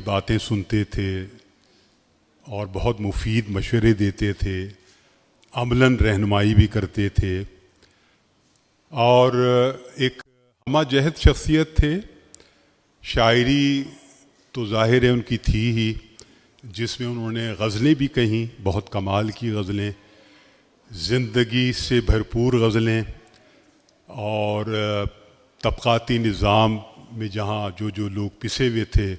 باتیں سنتے تھے اور بہت مفید مشورے دیتے تھے، عملاً رہنمائی بھی کرتے تھے، اور ایک ہمہ جہت شخصیت تھے۔ شاعری تو ظاہر ہے ان کی تھی ہی، جس میں انہوں نے غزلیں بھی کہیں، بہت کمال کی غزلیں، زندگی سے بھرپور غزلیں، اور طبقاتی نظام میں جہاں جو لوگ پسے ہوئے تھے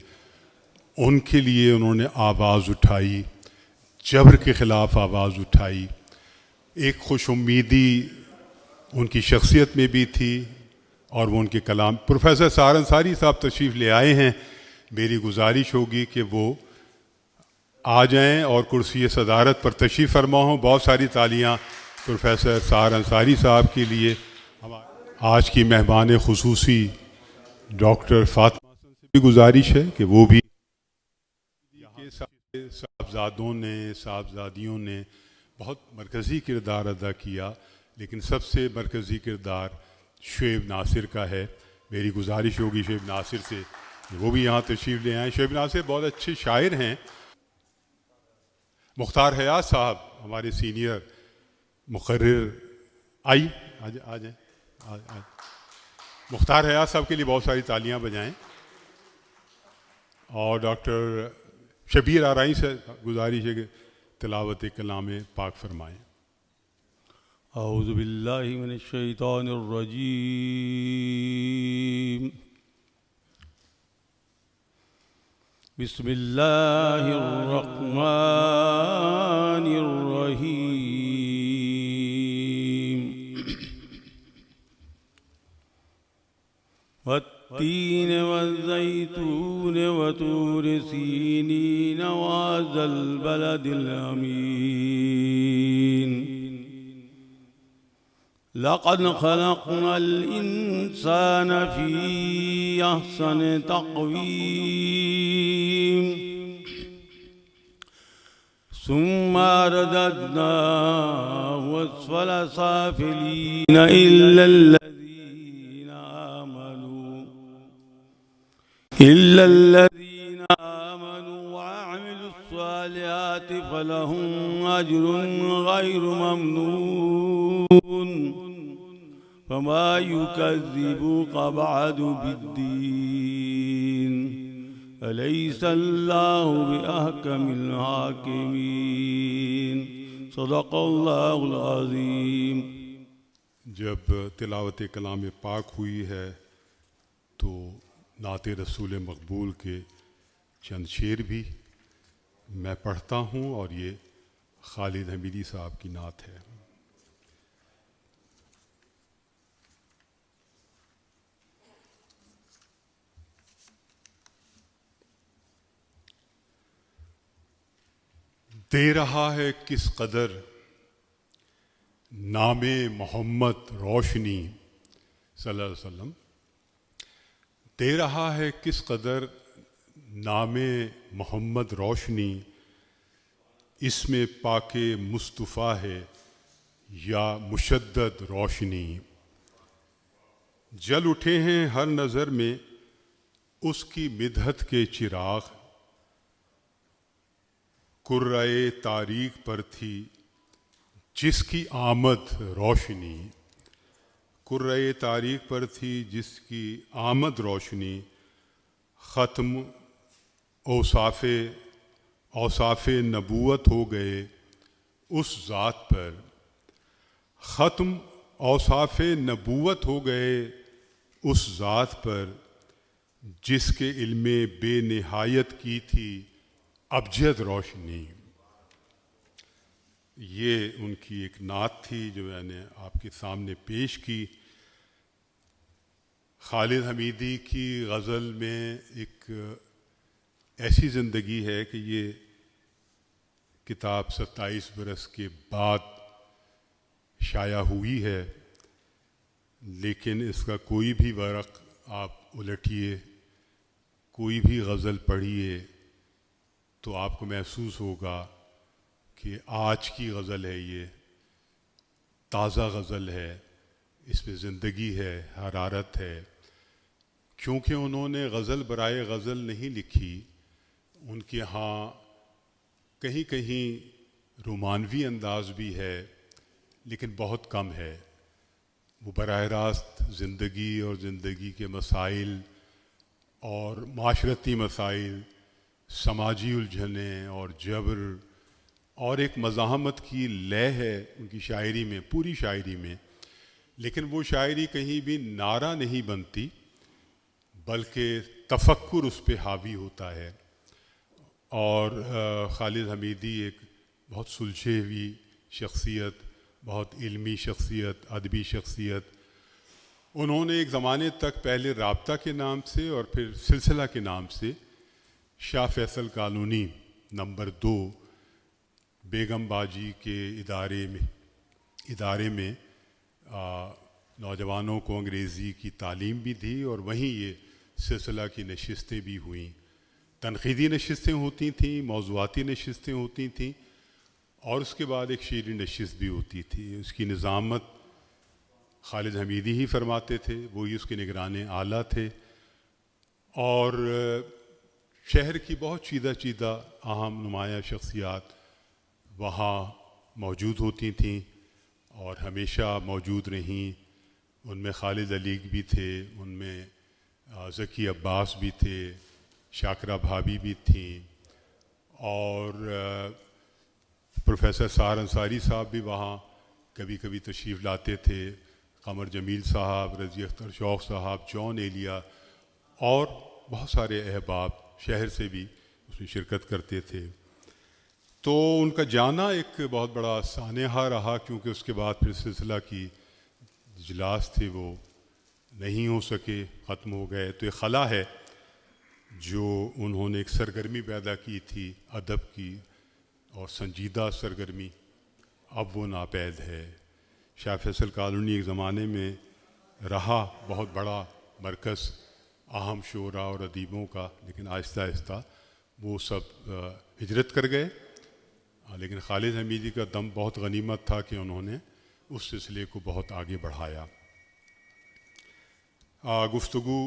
ان کے لیے انہوں نے آواز اٹھائی، جبر کے خلاف آواز اٹھائی۔ ایک خوش امیدی ان کی شخصیت میں بھی تھی، اور وہ ان کے کلام۔ پروفیسر سار انصاری صاحب تشریف لے آئے ہیں، میری گزارش ہوگی کہ وہ آ جائیں اور کرسی صدارت پر تشریف فرما ہوں۔ بہت ساری تالیاں پروفیسر سار انصاری صاحب کے لیے۔ آج کی مہمان خصوصی ڈاکٹر فاطمہ حسن سے بھی گزارش ہے کہ وہ بھی، صاحبزادوں نے صاحبزادیوں نے بہت مرکزی کردار ادا کیا، لیکن سب سے مرکزی کردار شعیب ناصر کا ہے۔ میری گزارش ہوگی شعیب ناصر سے کہ وہ بھی یہاں تشریف لے آئیں۔ شعیب ناصر بہت اچھے شاعر ہیں۔ مختار حیات صاحب ہمارے سینئر مقرر، آ جائیں۔ مختار حیات صاحب کے لیے بہت ساری تالیاں بجائیں، اور ڈاکٹر شبیر آرائی سے گزارش ہے کہ تلاوت کلام پاک فرمائیں۔ اعوذ باللہ من الشیطان الرجیم، بسم اللہ الرحمن الرحیم، والتین والزیتون وطور سینین وهذا البلد الامین، لقد خلقنا الانسان فی احسن تقویم، ثم رددناه اسفل سافلین الا الذين آمنوا وعملوا الصالحات فلهم أجر غير ممنون، فما يكذبوك بعد بالدين، أليس الله بأحكم الحاكمين، صدق الله العظيم۔ جب تلاوت کلام پاک ہوئی ہے تو نعت رسول مقبول کے چند شعر بھی میں پڑھتا ہوں، اور یہ خالد حمیدی صاحب کی نعت ہے۔ دے رہا ہے کس قدر نام محمد روشنی، صلی اللہ علیہ وسلم، دے رہا ہے کس قدر نام محمد روشنی، اس میں پاک مصطفیٰ ہے یا مشدد روشنی، جل اٹھے ہیں ہر نظر میں اس کی مدحت کے چراغ، کرۂ تاریک پر تھی جس کی آمد روشنی، کرۂ تاریک پر تھی جس کی آمد روشنی، ختم اوصاف نبوت ہو گئے اس ذات پر، ختم اوصاف نبوت ہو گئے اس ذات پر، جس کے علم بے نہایت کی تھی ابجد روشنی۔ یہ ان کی ایک نعت تھی جو میں نے آپ کے سامنے پیش کی۔ خالد حمیدی کی غزل میں ایک ایسی زندگی ہے کہ یہ کتاب 27 برس کے بعد شائع ہوئی ہے، لیکن اس کا کوئی بھی ورق آپ الٹیے، کوئی بھی غزل پڑھیے تو آپ کو محسوس ہوگا کہ آج کی غزل ہے، یہ تازہ غزل ہے، اس میں زندگی ہے، حرارت ہے، کیونکہ انہوں نے غزل برائے غزل نہیں لکھی، ان کے ہاں کہیں کہیں رومانوی انداز بھی ہے لیکن بہت کم ہے. وہ براہ راست زندگی اور زندگی کے مسائل اور معاشرتی مسائل، سماجی الجھنیں اور جبر اور ایک مزاحمت کی لے ہے ان کی شاعری میں، پوری شاعری میں. لیکن وہ شاعری کہیں بھی نعرہ نہیں بنتی بلکہ تفکر اس پہ حاوی ہوتا ہے. اور خالد حمیدی ایک بہت سلجھی ہوئی شخصیت، بہت علمی شخصیت، ادبی شخصیت. انہوں نے ایک زمانے تک پہلے رابطہ کے نام سے اور پھر سلسلہ کے نام سے شاہ فیصل کالونی نمبر 2 بیگم باجی کے ادارے میں نوجوانوں کو انگریزی کی تعلیم بھی دی اور وہیں یہ سلسلہ کی نشستیں بھی ہوئیں. تنقیدی نشستیں ہوتی تھیں، موضوعاتی نشستیں ہوتی تھیں اور اس کے بعد ایک شعری نشست بھی ہوتی تھی. اس کی نظامت خالد حمیدی ہی فرماتے تھے، وہی اس کے نگران اعلیٰ تھے. اور شہر کی بہت چیدہ اہم نمایاں شخصیات وہاں موجود ہوتی تھیں اور ہمیشہ موجود رہیں. ان میں خالد علیگ بھی تھے، ان میں ذکی عباس بھی تھے، شاکرہ بھابی بھی تھیں اور پروفیسر سار انصاری صاحب بھی وہاں کبھی کبھی تشریف لاتے تھے، قمر جمیل صاحب، رضی اختر شوق صاحب، جون ایلیا اور بہت سارے احباب شہر سے بھی اس میں شرکت کرتے تھے. تو ان کا جانا ایک بہت بڑا سانحہ رہا کیونکہ اس کے بعد پھر سلسلہ کی اجلاس تھے وہ نہیں ہو سکے، ختم ہو گئے. تو ایک خلا ہے جو انہوں نے ایک سرگرمی پیدا کی تھی ادب کی اور سنجیدہ سرگرمی، اب وہ ناپید ہے. شاہ فیصل کالونی ایک زمانے میں رہا بہت بڑا مرکز اہم شعراء اور ادیبوں کا، لیکن آہستہ آہستہ وہ سب ہجرت کر گئے. لیکن خالد حمیدی کا دم بہت غنیمت تھا کہ انہوں نے اس سلسلے کو بہت آگے بڑھایا. گفتگو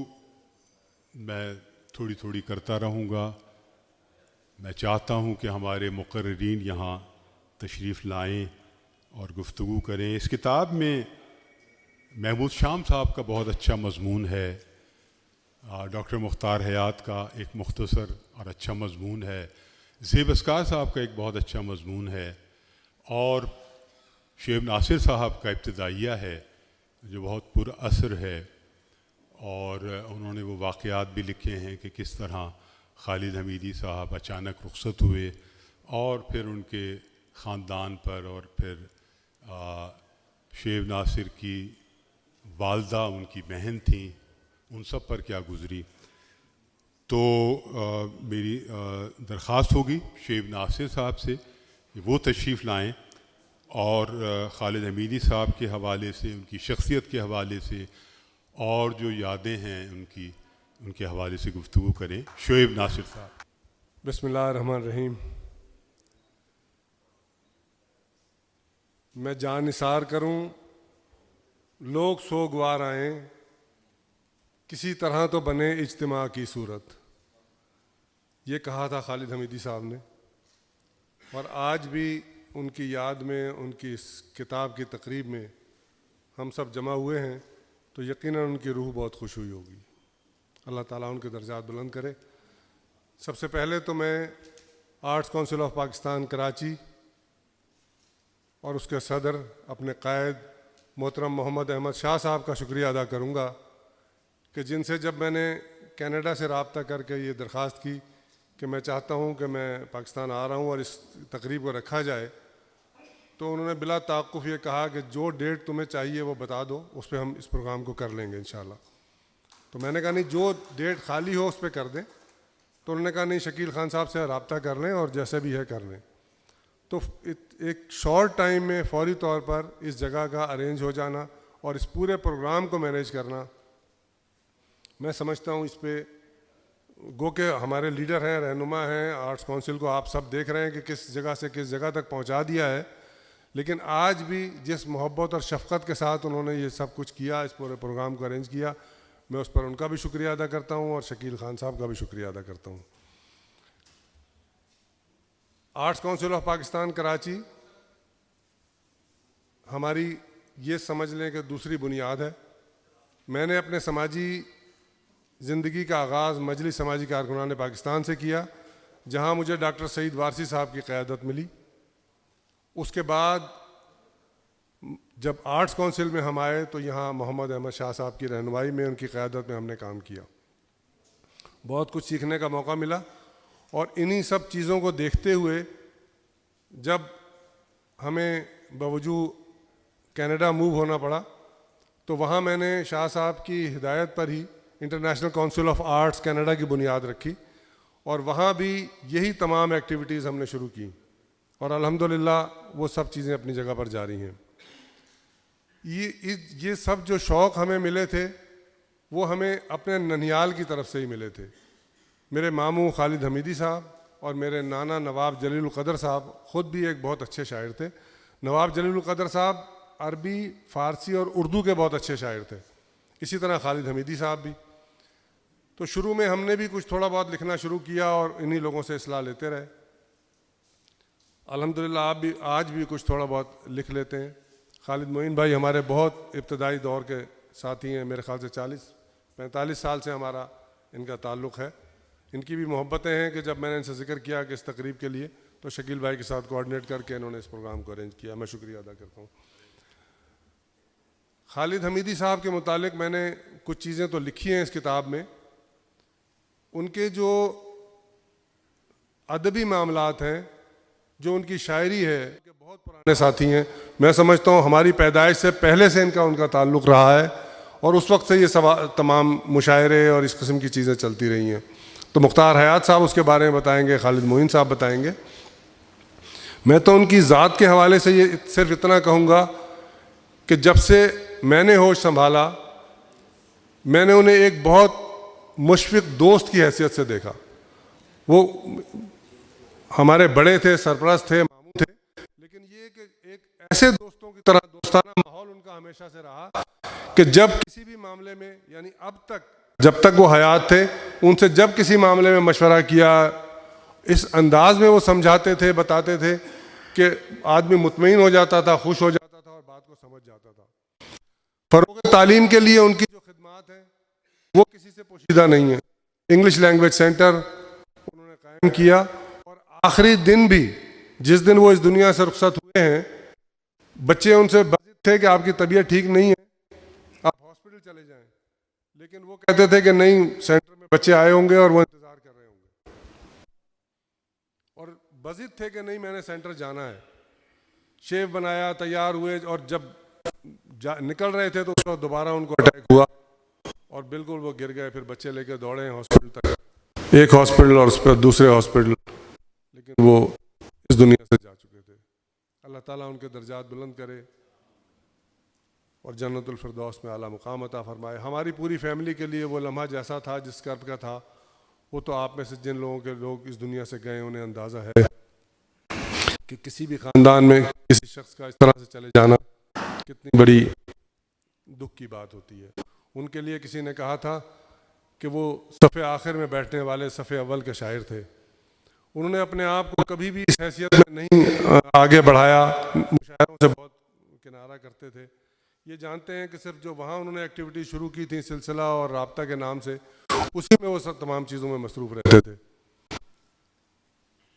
میں تھوڑی تھوڑی کرتا رہوں گا. میں چاہتا ہوں کہ ہمارے مقررین یہاں تشریف لائیں اور گفتگو کریں. اس کتاب میں محمود شام صاحب کا بہت اچھا مضمون ہے، ڈاکٹر مختار حیات کا ایک مختصر اور اچھا مضمون ہے، زیب اسکار صاحب کا ایک بہت اچھا مضمون ہے اور شعیب ناصر صاحب کا ابتدائیہ ہے جو بہت پر اثر ہے. اور انہوں نے وہ واقعات بھی لکھے ہیں کہ کس طرح خالد حمیدی صاحب اچانک رخصت ہوئے اور پھر ان کے خاندان پر اور پھر شعیب ناصر کی والدہ ان کی بہن تھیں، ان سب پر کیا گزری. تو میری درخواست ہوگی شعیب ناصر صاحب سے کہ وہ تشریف لائیں اور خالد حمیدی صاحب کے حوالے سے، ان کی شخصیت کے حوالے سے اور جو یادیں ہیں ان کے حوالے سے گفتگو کریں. شعیب ناصر صاحب. بسم اللہ الرحمن الرحیم. میں جان نثار کروں، لوگ سوگوار آئیں، کسی طرح تو بنے اجتماع کی صورت. یہ کہا تھا خالد حمیدی صاحب نے، اور آج بھی ان کی یاد میں، ان کی اس کتاب کی تقریب میں ہم سب جمع ہوئے ہیں تو یقیناً ان کی روح بہت خوش ہوئی ہوگی. اللہ تعالیٰ ان کے درجات بلند کرے. سب سے پہلے تو میں arts council of Pakistan Karachi اور اس کے صدر اپنے قائد محترم محمد احمد شاہ صاحب کا شکریہ ادا کروں گا کہ جن سے جب میں نے کینیڈا سے رابطہ کر کے یہ درخواست کی کہ میں چاہتا ہوں کہ میں پاکستان آ رہا ہوں اور اس تقریب کو رکھا جائے، تو انہوں نے بلا توقف یہ کہا کہ جو ڈیٹ تمہیں چاہیے وہ بتا دو، اس پہ ہم اس پروگرام کو کر لیں گے انشاءاللہ. تو میں نے کہا نہیں، جو ڈیٹ خالی ہو اس پہ کر دیں. تو انہوں نے کہا نہیں، شکیل خان صاحب سے رابطہ کر لیں اور جیسے بھی ہے کر لیں. تو ایک شارٹ ٹائم میں فوری طور پر اس جگہ کا ارینج ہو جانا اور اس پورے پروگرام کو مینیج کرنا، میں سمجھتا ہوں اس پہ گو کہ ہمارے لیڈر ہیں، رہنما ہیں، آرٹس کونسل کو آپ سب دیکھ رہے ہیں کہ کس جگہ سے کس جگہ تک پہنچا دیا ہے. لیکن آج بھی جس محبت اور شفقت کے ساتھ انہوں نے یہ سب کچھ کیا، اس پورے پروگرام کو ارینج کیا، میں اس پر ان کا بھی شکریہ ادا کرتا ہوں اور شکیل خان صاحب کا بھی شکریہ ادا کرتا ہوں. Arts council of Pakistan Karachi ہماری یہ سمجھ لیں کہ دوسری بنیاد ہے. میں نے اپنے سماجی زندگی کا آغاز مجلس سماجی کارکنان پاکستان سے کیا، جہاں مجھے ڈاکٹر سعید وارثی صاحب کی قیادت ملی. اس کے بعد جب آرٹس کونسل میں ہم آئے تو یہاں محمد احمد شاہ صاحب کی رہنمائی میں، ان کی قیادت میں ہم نے کام کیا. بہت کچھ سیکھنے کا موقع ملا، اور انہی سب چیزوں کو دیکھتے ہوئے جب ہمیں بوجود کینیڈا موو ہونا پڑا تو وہاں میں نے شاہ صاحب کی ہدایت پر ہی international council of arts Canada کی بنیاد رکھی، اور وہاں بھی یہی تمام ایکٹیویٹیز ہم نے شروع کی، اور الحمدللہ وہ سب چیزیں اپنی جگہ پر جاری ہیں. یہ سب جو شوق ہمیں ملے تھے وہ ہمیں اپنے ننھیال کی طرف سے ہی ملے تھے. میرے ماموں خالد حمیدی صاحب اور میرے نانا نواب جلیل القدر صاحب خود بھی ایک بہت اچھے شاعر تھے. نواب جلیل القدر صاحب عربی، فارسی اور اردو کے بہت اچھے شاعر تھے، اسی طرح خالد حمیدی صاحب بھی. تو شروع میں ہم نے بھی کچھ تھوڑا بہت لکھنا شروع کیا اور انہی لوگوں سے اصلاح لیتے رہے. الحمدللہ آپ بھی آج بھی کچھ تھوڑا بہت لکھ لیتے ہیں. خالد معین بھائی ہمارے بہت ابتدائی دور کے ساتھی ہیں، میرے خیال سے 40-45 سال سے ہمارا ان کا تعلق ہے. ان کی بھی محبتیں ہیں کہ جب میں نے ان سے ذکر کیا کہ اس تقریب کے لیے تو شکیل بھائی کے ساتھ کوآرڈینیٹ کر کے انہوں نے اس پروگرام کو ارینج کیا. میں شکریہ ادا کرتا ہوں. خالد حمیدی صاحب کے متعلق میں نے کچھ چیزیں تو لکھی ہیں اس کتاب میں. ان کے جو ادبی معاملات ہیں، جو ان کی شاعری ہے، کہ بہت پرانے ساتھی ہیں. میں سمجھتا ہوں ہماری پیدائش سے پہلے سے ان کا تعلق رہا ہے، اور اس وقت سے یہ تمام مشاعرے اور اس قسم کی چیزیں چلتی رہی ہیں. تو مختار حیات صاحب اس کے بارے میں بتائیں گے، خالد معین صاحب بتائیں گے. میں تو ان کی ذات کے حوالے سے یہ صرف اتنا کہوں گا کہ جب سے میں نے ہوش سنبھالا میں نے انہیں ایک بہت مشفق دوست کی حیثیت سے دیکھا. وہ ہمارے بڑے تھے، سرپرست تھے، ماموں تھے، لیکن یہ کہ ایک ایسے دوستوں کی طرح دوستانہ ماحول ان کا ہمیشہ سے رہا کہ جب کسی بھی معاملے میں، یعنی اب تک جب تک وہ حیات تھے، ان سے جب کسی معاملے میں مشورہ کیا، اس انداز میں وہ سمجھاتے تھے، بتاتے تھے کہ آدمی مطمئن ہو جاتا تھا، خوش ہو جاتا تھا اور بات کو سمجھ جاتا تھا. فروغ تعلیم کے لیے ان کی جو خدمات ہیں وہ کسی سے پوشیدہ نہیں ہیں. انگلش لینگویج سینٹر انہوں نے قائم کیا، اور آخری دن بھی جس دن وہ اس دنیا سے رخصت ہوئے ہیں، بچے ان سے بازد تھے کہ آپ کی طبیعت ٹھیک نہیں ہے، آپ ہاسپٹل چلے جائیں، لیکن وہ کہتے تھے کہ نہیں، سینٹر میں بچے آئے ہوں گے اور وہ انتظار کر رہے ہوں گے، اور بازد تھے کہ نہیں، میں نے سینٹر جانا ہے. شیف بنایا، تیار ہوئے، اور جب نکل رہے تھے تو اس وقت دوبارہ ان کو اٹیک ہوا اور بالکل وہ گر گئے. پھر بچے لے کے دوڑے ہاسپٹل تک، ایک ہاسپٹل اور اس پر دوسرے ہاسپٹل، لیکن وہ اس دنیا سے جا چکے تھے. اللہ تعالیٰ ان کے درجات بلند کرے اور جنت الفردوس میں اعلیٰ مقام عطا فرمائے. ہماری پوری فیملی کے لیے وہ لمحہ جیسا تھا جس کرب کا تھا، وہ تو آپ میں سے جن لوگ اس دنیا سے گئے انہیں اندازہ ہے کہ کسی بھی خاندان میں کسی شخص کا اس طرح سے چلے جانا کتنی بڑی دکھ کی بات ہوتی ہے. ان کے لیے کسی نے کہا تھا کہ وہ صف آخر میں بیٹھنے والے صف اول کے شاعر تھے. انہوں نے اپنے آپ کو کبھی بھی اس حیثیت میں نہیں آگے بڑھایا، مشاعروں سے بہت کنارہ کرتے تھے. یہ جانتے ہیں کہ صرف جو وہاں انہوں نے ایکٹیویٹی شروع کی تھی سلسلہ اور رابطہ کے نام سے، اسی میں وہ سب تمام چیزوں میں مصروف رہتے تھے.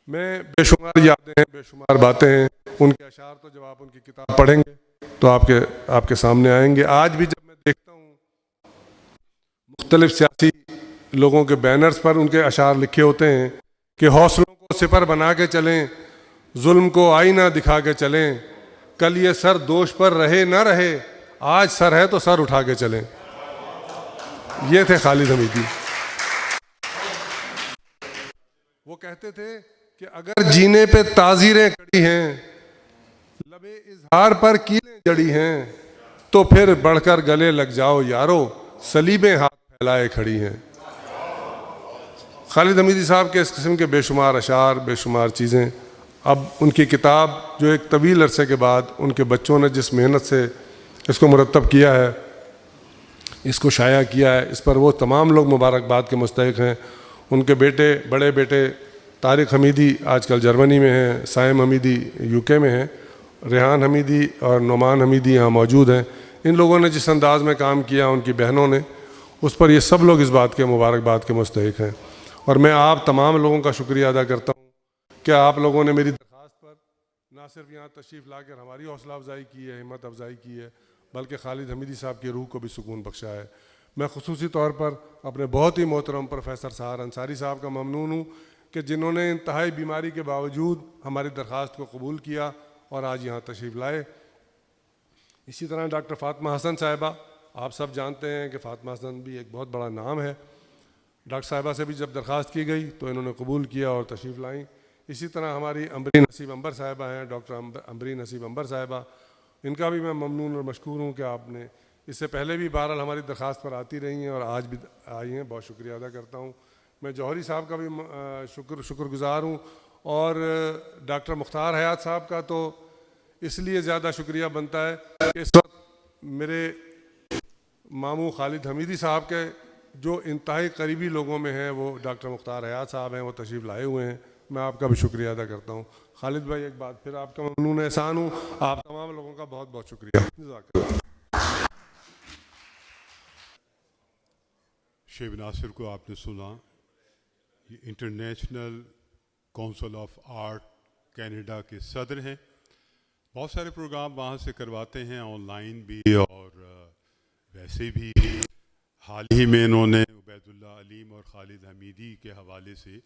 میں بے شمار یادیں ہیں، بے شمار باتیں ہیں. ان کے اشعار تو جب آپ ان کی کتاب پڑھیں گے تو آپ کے سامنے آئیں گے. آج بھی جب میں دیکھتا ہوں مختلف سیاسی لوگوں کے بینرز پر ان کے اشعار لکھے ہوتے ہیں کہ حوصلوں کو سپر بنا کے چلیں، ظلم کو آئینہ دکھا کے چلیں، کل یہ سر دوش پر رہے نہ رہے، آج سر ہے تو سر اٹھا کے چلیں. یہ تھے خالد حمیدی. وہ کہتے تھے کہ اگر جینے پہ تعزیریں کڑی ہیں، لبے اظہار پر کیلیں جڑی ہیں، تو پھر بڑھ کر گلے لگ جاؤ یارو، صلیبیں ہاتھ پھیلائے کھڑی ہیں. خالد حمیدی صاحب کے اس قسم کے بے شمار اشعار، بے شمار چیزیں. اب ان کی کتاب جو ایک طویل عرصے کے بعد ان کے بچوں نے جس محنت سے اس کو مرتب کیا ہے، اس کو شائع کیا ہے، اس پر وہ تمام لوگ مبارکباد کے مستحق ہیں. ان کے بیٹے، بڑے بیٹے طارق حمیدی آج کل جرمنی میں ہیں، سائم حمیدی UK میں ہیں، ریحان حمیدی اور نعمان حمیدی یہاں موجود ہیں. ان لوگوں نے جس انداز میں کام کیا، ان کی بہنوں نے، اس پر یہ سب لوگ اس بات کے مبارکباد کے مستحق ہیں. اور میں آپ تمام لوگوں کا شکریہ ادا کرتا ہوں کہ آپ لوگوں نے میری درخواست پر نہ صرف یہاں تشریف لا کر ہماری حوصلہ افزائی کی ہے، ہمت افزائی کی ہے، بلکہ خالد حمیدی صاحب کی روح کو بھی سکون بخشا ہے. میں خصوصی طور پر اپنے بہت ہی محترم پروفیسر سحر انصاری صاحب کا ممنون ہوں کہ جنہوں نے انتہائی بیماری کے باوجود ہماری درخواست کو قبول کیا اور آج یہاں تشریف لائے. اسی طرح ڈاکٹر فاطمہ حسن صاحبہ، آپ سب جانتے ہیں کہ فاطمہ حسن بھی ایک بہت بڑا نام ہے. ڈاکٹر صاحبہ سے بھی جب درخواست کی گئی تو انہوں نے قبول کیا اور تشریف لائیں. اسی طرح ہماری امبری نصیب انبر صاحبہ ہیں، ڈاکٹر امبری نصیب انبر صاحبہ، ان کا بھی میں ممنون اور مشکور ہوں کہ آپ نے اس سے پہلے بھی بہرحال ہماری درخواست پر آتی رہی ہیں اور آج بھی آئی ہیں. بہت شکریہ ادا کرتا ہوں. میں جوہری صاحب کا بھی شکر گزار ہوں، اور ڈاکٹر مختار حیات صاحب کا تو اس لیے زیادہ شکریہ بنتا ہے کہ اس وقت میرے ماموں خالد حمیدی صاحب کے جو انتہائی قریبی لوگوں میں ہیں وہ ڈاکٹر مختار حیات صاحب ہیں، وہ تشریف لائے ہوئے ہیں. میں آپ کا بھی شکریہ ادا کرتا ہوں. خالد بھائی ایک بات پھر آپ کا ممنون احسان ہوں. آپ تمام لوگوں کا بہت بہت شکریہ. جزاک اللہ. شیب ناصر کو آپ نے سنا، یہ international council of art Canada کے صدر ہیں. بہت سارے پروگرام وہاں سے کرواتے ہیں، آن لائن بھی اور ویسے بھی. حال ہی میں انہوں نے عبید اللہ علیم اور خالد حمیدی کے حوالے سے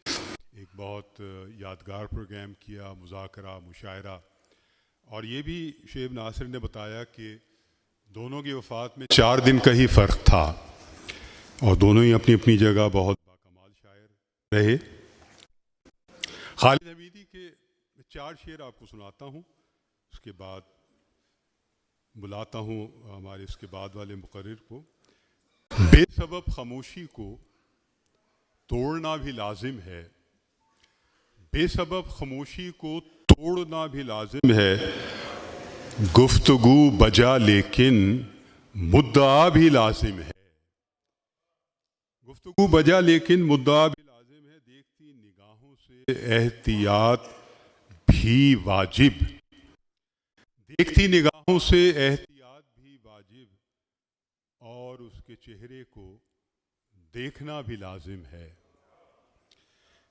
ایک بہت یادگار پروگرام کیا، مذاکرہ مشاعرہ. اور یہ بھی شیب ناصر نے بتایا کہ دونوں کی وفات میں 4 دن کا ہی فرق تھا اور دونوں ہی اپنی اپنی جگہ بہت باکمال شاعر رہے. خالد حمیدی کے 4 شعر آپ کو سناتا ہوں، اس کے بعد بلاتا ہوں ہمارے اس کے بعد والے مقرر کو. بے سبب خاموشی کو توڑنا بھی لازم ہے، بے سبب خاموشی کو توڑنا بھی لازم ہے، گفتگو بجا لیکن مدعا بھی لازم ہے. گفتگو بجا لیکن مدعا بھی لازم ہے، دیکھتی نگاہوں سے احتیاط بھی واجب، دیکھتی نگاہوں سے احتیاط بھی واجب، اور اس کے چہرے کو دیکھنا بھی لازم ہے.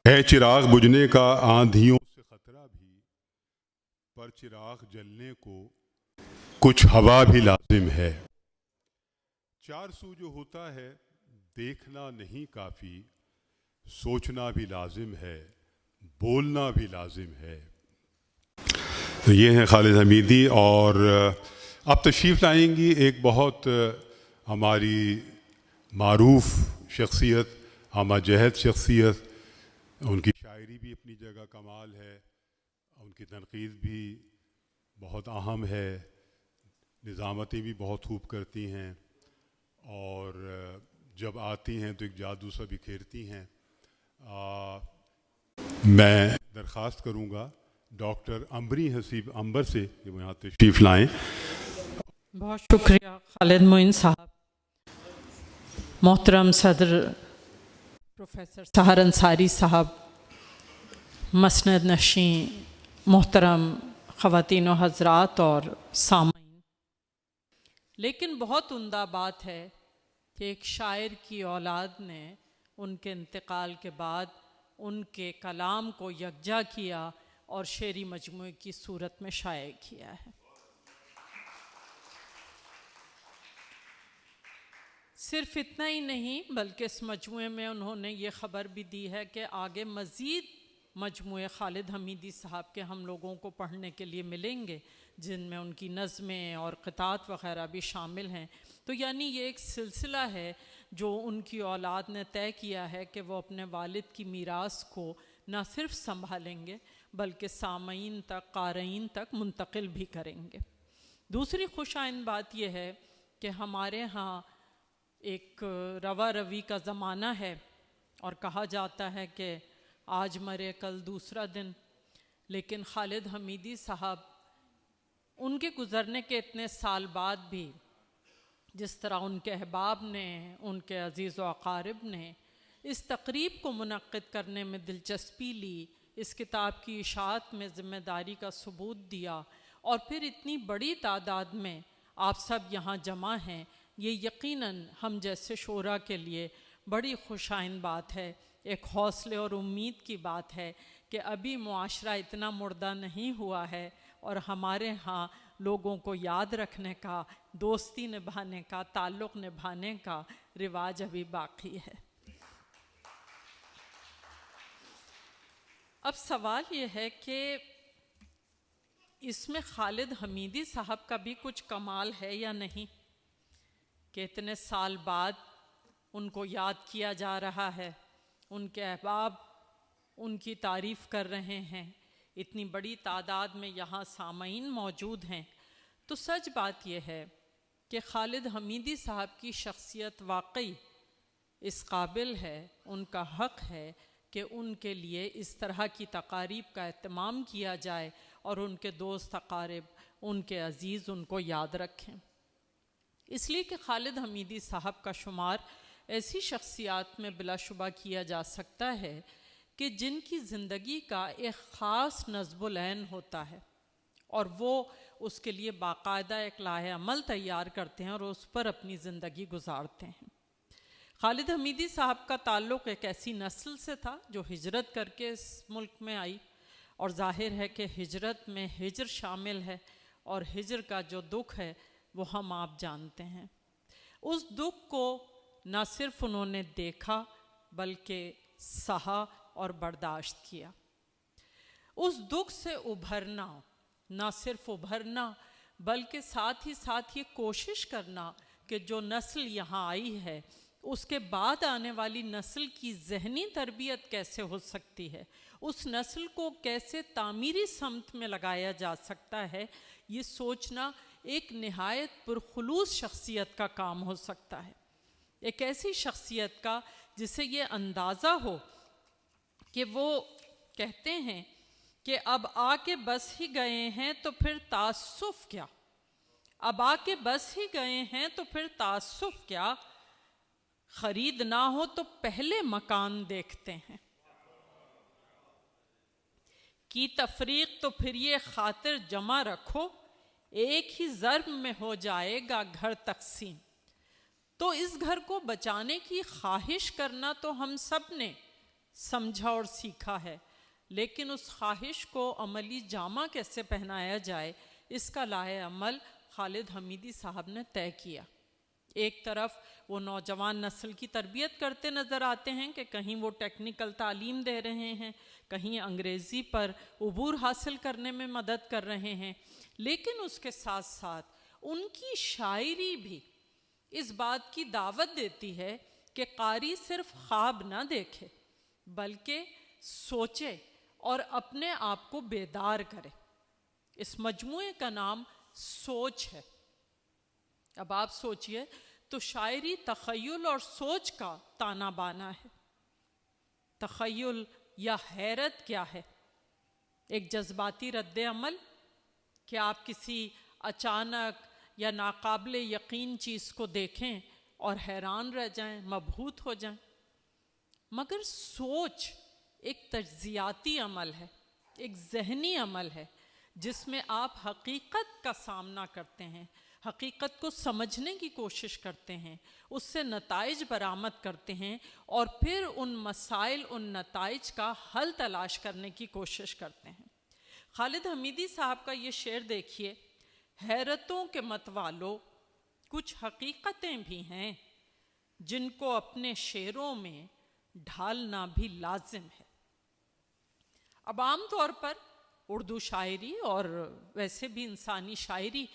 ہے چراغ بجھنے کا آندھیوں سے خطرہ بھی، پر چراغ جلنے کو کچھ ہوا بھی لازم ہے. 4 سو جو ہوتا ہے دیکھنا نہیں کافی، سوچنا بھی لازم ہے، بولنا بھی لازم ہے. یہ ہیں خالد حمیدی. اور اب تشریف لائیں گی ایک بہت ہماری معروف شخصیت، ہمہ جہت شخصیت. ان کی شاعری بھی اپنی جگہ کمال ہے، ان کی تنقید بھی بہت اہم ہے، نظامتیں بھی بہت خوب کرتی ہیں، اور جب آتی ہیں تو ایک جادو سا بکھیرتی ہیں. میں درخواست کروں گا ڈاکٹر امبری حسیب انبر سے کہ وہ یہاں تشریف لائیں. بہت شکریہ خالد معین صاحب. محترم صدر پروفیسر سحر انصاری صاحب، مسند نشین محترم خواتین و حضرات اور سامعین، لیکن بہت عمدہ بات ہے کہ ایک شاعر کی اولاد نے ان کے انتقال کے بعد ان کے کلام کو یکجا کیا اور شعری مجموعے کی صورت میں شائع کیا ہے. صرف اتنا ہی نہیں بلکہ اس مجموعے میں انہوں نے یہ خبر بھی دی ہے کہ آگے مزید مجموعے خالد حمیدی صاحب کے ہم لوگوں کو پڑھنے کے لیے ملیں گے، جن میں ان کی نظمیں اور قطعات وغیرہ بھی شامل ہیں. تو یعنی یہ ایک سلسلہ ہے جو ان کی اولاد نے طے کیا ہے کہ وہ اپنے والد کی میراث کو نہ صرف سنبھالیں گے بلکہ سامعین تک، قارئین تک منتقل بھی کریں گے. دوسری خوش آئند بات یہ ہے کہ ہمارے ہاں ایک روا روی کا زمانہ ہے اور کہا جاتا ہے کہ آج مرے کل دوسرا دن، لیکن خالد حمیدی صاحب ان کے گزرنے کے اتنے سال بعد بھی جس طرح ان کے احباب نے، ان کے عزیز و اقارب نے اس تقریب کو منعقد کرنے میں دلچسپی لی، اس کتاب کی اشاعت میں ذمہ داری کا ثبوت دیا، اور پھر اتنی بڑی تعداد میں آپ سب یہاں جمع ہیں، یہ یقیناً ہم جیسے شعراء کے لیے بڑی خوشائن بات ہے، ایک حوصلے اور امید کی بات ہے کہ ابھی معاشرہ اتنا مردہ نہیں ہوا ہے، اور ہمارے ہاں لوگوں کو یاد رکھنے کا، دوستی نبھانے کا، تعلق نبھانے کا رواج ابھی باقی ہے۔ اب سوال یہ ہے کہ اس میں خالد حمیدی صاحب کا بھی کچھ کمال ہے یا نہیں، کہ اتنے سال بعد ان کو یاد کیا جا رہا ہے، ان کے احباب ان کی تعریف کر رہے ہیں، اتنی بڑی تعداد میں یہاں سامعین موجود ہیں۔ تو سچ بات یہ ہے کہ خالد حمیدی صاحب کی شخصیت واقعی اس قابل ہے، ان کا حق ہے کہ ان کے لیے اس طرح کی تقاریب کا اہتمام کیا جائے، اور ان کے دوست اقارب، ان کے عزیز ان کو یاد رکھیں۔ اس لیے کہ خالد حمیدی صاحب کا شمار ایسی شخصیات میں بلا شبہ کیا جا سکتا ہے کہ جن کی زندگی کا ایک خاص نصب العین ہوتا ہے، اور وہ اس کے لیے باقاعدہ ایک لائحہ عمل تیار کرتے ہیں اور اس پر اپنی زندگی گزارتے ہیں۔ خالد حمیدی صاحب کا تعلق ایک ایسی نسل سے تھا جو ہجرت کر کے اس ملک میں آئی، اور ظاہر ہے کہ ہجرت میں ہجر شامل ہے، اور ہجر کا جو دکھ ہے وہ ہم آپ جانتے ہیں۔ اس دکھ کو نہ صرف انہوں نے دیکھا بلکہ سہا اور برداشت کیا۔ اس دکھ سے ابھرنا، نہ صرف ابھرنا بلکہ ساتھ ہی ساتھ یہ کوشش کرنا کہ جو نسل یہاں آئی ہے اس کے بعد آنے والی نسل کی ذہنی تربیت کیسے ہو سکتی ہے، اس نسل کو کیسے تعمیری سمت میں لگایا جا سکتا ہے، یہ سوچنا ایک نہایت پرخلوص شخصیت کا کام ہو سکتا ہے۔ ایک ایسی شخصیت کا جسے یہ اندازہ ہو کہ وہ کہتے ہیں کہ اب آ کے بس ہی گئے ہیں تو پھر تعسف کیا، اب آ کے بس ہی گئے ہیں تو پھر تعسف کیا، خرید نہ ہو تو پہلے مکان دیکھتے ہیں، کی تفریق تو پھر یہ خاطر جمع رکھو، ایک ہی ضرب میں ہو جائے گا گھر تقسیم۔ تو اس گھر کو بچانے کی خواہش کرنا تو ہم سب نے سمجھا اور سیکھا ہے، لیکن اس خواہش کو عملی جامہ کیسے پہنایا جائے، اس کا لائحہ عمل خالد حمیدی صاحب نے طے کیا۔ ایک طرف وہ نوجوان نسل کی تربیت کرتے نظر آتے ہیں کہ کہیں وہ ٹیکنیکل تعلیم دے رہے ہیں، کہیں انگریزی پر عبور حاصل کرنے میں مدد کر رہے ہیں، لیکن اس کے ساتھ ساتھ ان کی شاعری بھی اس بات کی دعوت دیتی ہے کہ قاری صرف خواب نہ دیکھے بلکہ سوچے اور اپنے آپ کو بیدار کرے۔ اس مجموعے کا نام سوچ ہے۔ اب آپ سوچئے تو شاعری تخیل اور سوچ کا تانا بانا ہے۔ تخیل یا حیرت کیا ہے؟ ایک جذباتی رد عمل کہ آپ کسی اچانک یا ناقابل یقین چیز کو دیکھیں اور حیران رہ جائیں، مبہوت ہو جائیں۔ مگر سوچ ایک تجزیاتی عمل ہے، ایک ذہنی عمل ہے، جس میں آپ حقیقت کا سامنا کرتے ہیں، حقیقت کو سمجھنے کی کوشش کرتے ہیں، اس سے نتائج برآمد کرتے ہیں، اور پھر ان مسائل، ان نتائج کا حل تلاش کرنے کی کوشش کرتے ہیں۔ خالد حمیدی صاحب کا یہ شعر دیکھیے، حیرتوں کے متوالو کچھ حقیقتیں بھی ہیں جن کو اپنے شعروں میں ڈھالنا بھی لازم ہے۔ اب عام طور پر اردو شاعری اور ویسے بھی انسانی شاعری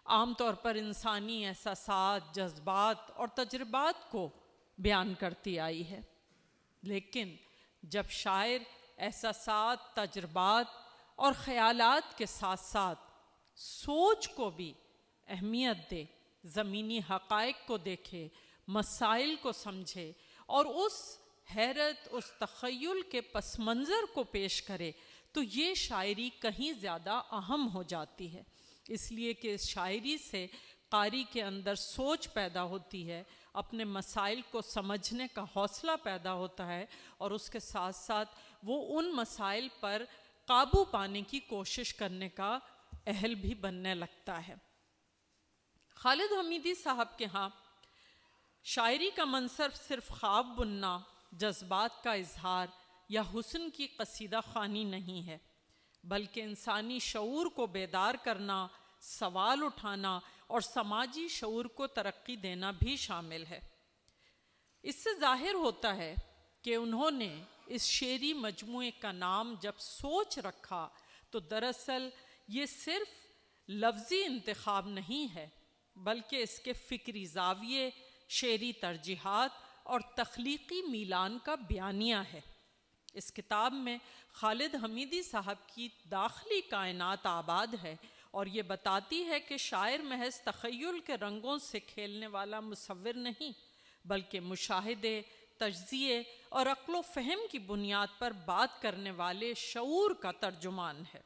عام طور پر انسانی احساسات، جذبات اور تجربات کو بیان کرتی آئی ہے، لیکن جب شاعر احساسات، تجربات اور خیالات کے ساتھ ساتھ سوچ کو بھی اہمیت دے، زمینی حقائق کو دیکھے، مسائل کو سمجھے اور اس حیرت، اس تخیل کے پس منظر کو پیش کرے، تو یہ شاعری کہیں زیادہ اہم ہو جاتی ہے، اس لیے کہ اس شاعری سے قاری کے اندر سوچ پیدا ہوتی ہے، اپنے مسائل کو سمجھنے کا حوصلہ پیدا ہوتا ہے، اور اس کے ساتھ ساتھ وہ ان مسائل پر قابو پانے کی کوشش کرنے کا اہل بھی بننے لگتا ہے۔ خالد حمیدی صاحب کے ہاں شاعری کا منصب صرف خواب بننا، جذبات کا اظہار یا حسن کی قصیدہ خوانی نہیں ہے، بلکہ انسانی شعور کو بیدار کرنا، سوال اٹھانا اور سماجی شعور کو ترقی دینا بھی شامل ہے۔ اس سے ظاہر ہوتا ہے کہ انہوں نے اس شعری مجموعے کا نام جب سوچ رکھا تو دراصل یہ صرف لفظی انتخاب نہیں ہے، بلکہ اس کے فکری زاویے، شعری ترجیحات اور تخلیقی میلان کا بیانیہ ہے۔ اس کتاب میں خالد حمیدی صاحب کی داخلی کائنات آباد ہے اور یہ بتاتی ہے کہ شاعر محض تخیل کے رنگوں سے کھیلنے والا مصور نہیں، بلکہ مشاہدے، تجزیے اور عقل و فہم کی بنیاد پر بات کرنے والے شعور کا ترجمان ہے۔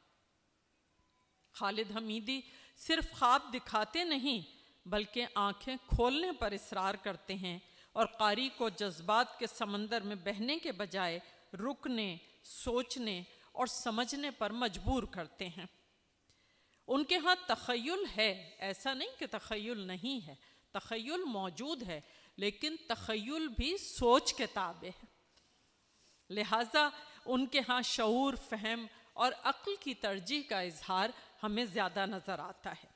خالد حمیدی صرف خواب دکھاتے نہیں بلکہ آنکھیں کھولنے پر اصرار کرتے ہیں اور قاری کو جذبات کے سمندر میں بہنے کے بجائے رکنے، سوچنے اور سمجھنے پر مجبور کرتے ہیں۔ ان کے ہاں تخیل ہے، ایسا نہیں کہ تخیل نہیں ہے، تخیل موجود ہے، لیکن تخیل بھی سوچ کے تابع ہے۔ لہٰذا ان کے ہاں شعور، فہم اور عقل کی ترجیح کا اظہار ہمیں زیادہ نظر آتا ہے۔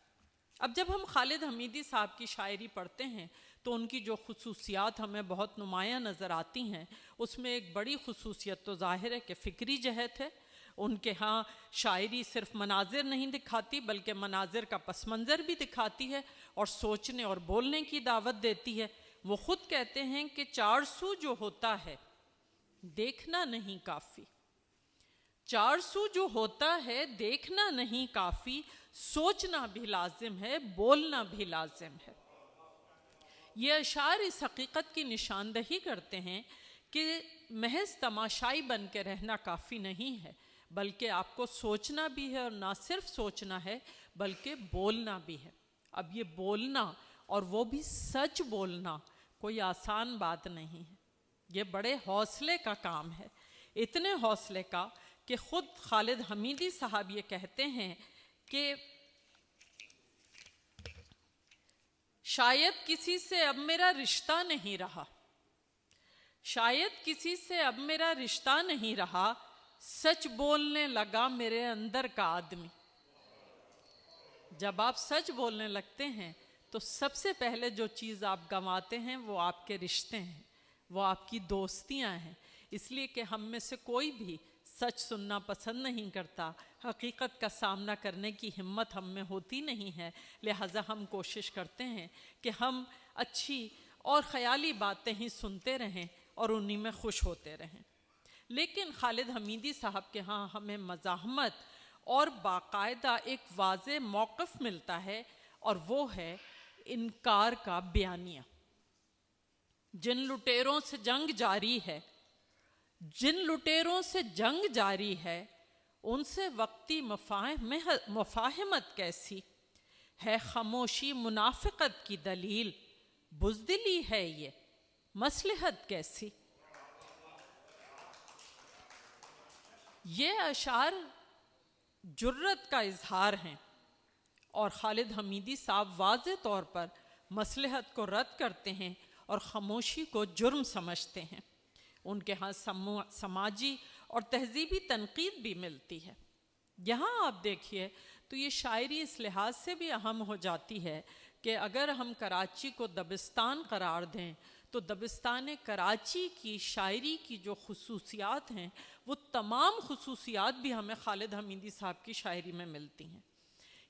اب جب ہم خالد حمیدی صاحب کی شاعری پڑھتے ہیں تو ان کی جو خصوصیات ہمیں بہت نمایاں نظر آتی ہیں، اس میں ایک بڑی خصوصیت تو ظاہر ہے کہ فکری جہت ہے۔ ان کے ہاں شاعری صرف مناظر نہیں دکھاتی بلکہ مناظر کا پس منظر بھی دکھاتی ہے اور سوچنے اور بولنے کی دعوت دیتی ہے۔ وہ خود کہتے ہیں کہ 400 جو ہوتا ہے دیکھنا نہیں کافی، 400 جو ہوتا ہے دیکھنا نہیں کافی، سوچنا بھی لازم ہے، بولنا بھی لازم ہے۔ یہ اشعار اس حقیقت کی نشاندہی کرتے ہیں کہ محض تماشائی بن کے رہنا کافی نہیں ہے، بلکہ آپ کو سوچنا بھی ہے، اور نہ صرف سوچنا ہے بلکہ بولنا بھی ہے۔ اب یہ بولنا اور وہ بھی سچ بولنا کوئی آسان بات نہیں ہے، یہ بڑے حوصلے کا کام ہے، اتنے حوصلے کا کہ خود خالد حمیدی صاحب یہ کہتے ہیں کہ شاید کسی سے اب میرا رشتہ نہیں رہا، شاید کسی سے اب میرا رشتہ نہیں رہا، سچ بولنے لگا میرے اندر کا آدمی۔ جب آپ سچ بولنے لگتے ہیں تو سب سے پہلے جو چیز آپ گنواتے ہیں وہ آپ کے رشتے ہیں، وہ آپ کی دوستیاں ہیں، اس لیے کہ ہم میں سے کوئی بھی سچ سننا پسند نہیں کرتا، حقیقت کا سامنا کرنے کی ہمت ہم میں ہوتی نہیں ہے، لہٰذا ہم کوشش کرتے ہیں کہ ہم اچھی اور خیالی باتیں ہی سنتے رہیں اور انہی میں خوش ہوتے رہیں۔ لیکن خالد حمیدی صاحب کے ہاں ہمیں مزاحمت اور باقاعدہ ایک واضح موقف ملتا ہے، اور وہ ہے انکار کا بیانیہ۔ جن لٹیروں سے جنگ جاری ہے، جن لٹیروں سے جنگ جاری ہے، ان سے وقتی مفاہمت کیسی ہے، خاموشی منافقت کی دلیل، بزدلی ہے یہ مصلحت کیسی۔ یہ اشعار جرت کا اظہار ہیں، اور خالد حمیدی صاحب واضح طور پر مصلحت کو رد کرتے ہیں اور خاموشی کو جرم سمجھتے ہیں۔ ان کے ہاں سماجی اور تہذیبی تنقید بھی ملتی ہے۔ یہاں آپ دیکھیے تو یہ شاعری اس لحاظ سے بھی اہم ہو جاتی ہے کہ اگر ہم کراچی کو دبستان قرار دیں تو دبستان کراچی کی شاعری کی جو خصوصیات ہیں وہ تمام خصوصیات بھی ہمیں خالد حمیدی صاحب کی شاعری میں ملتی ہیں۔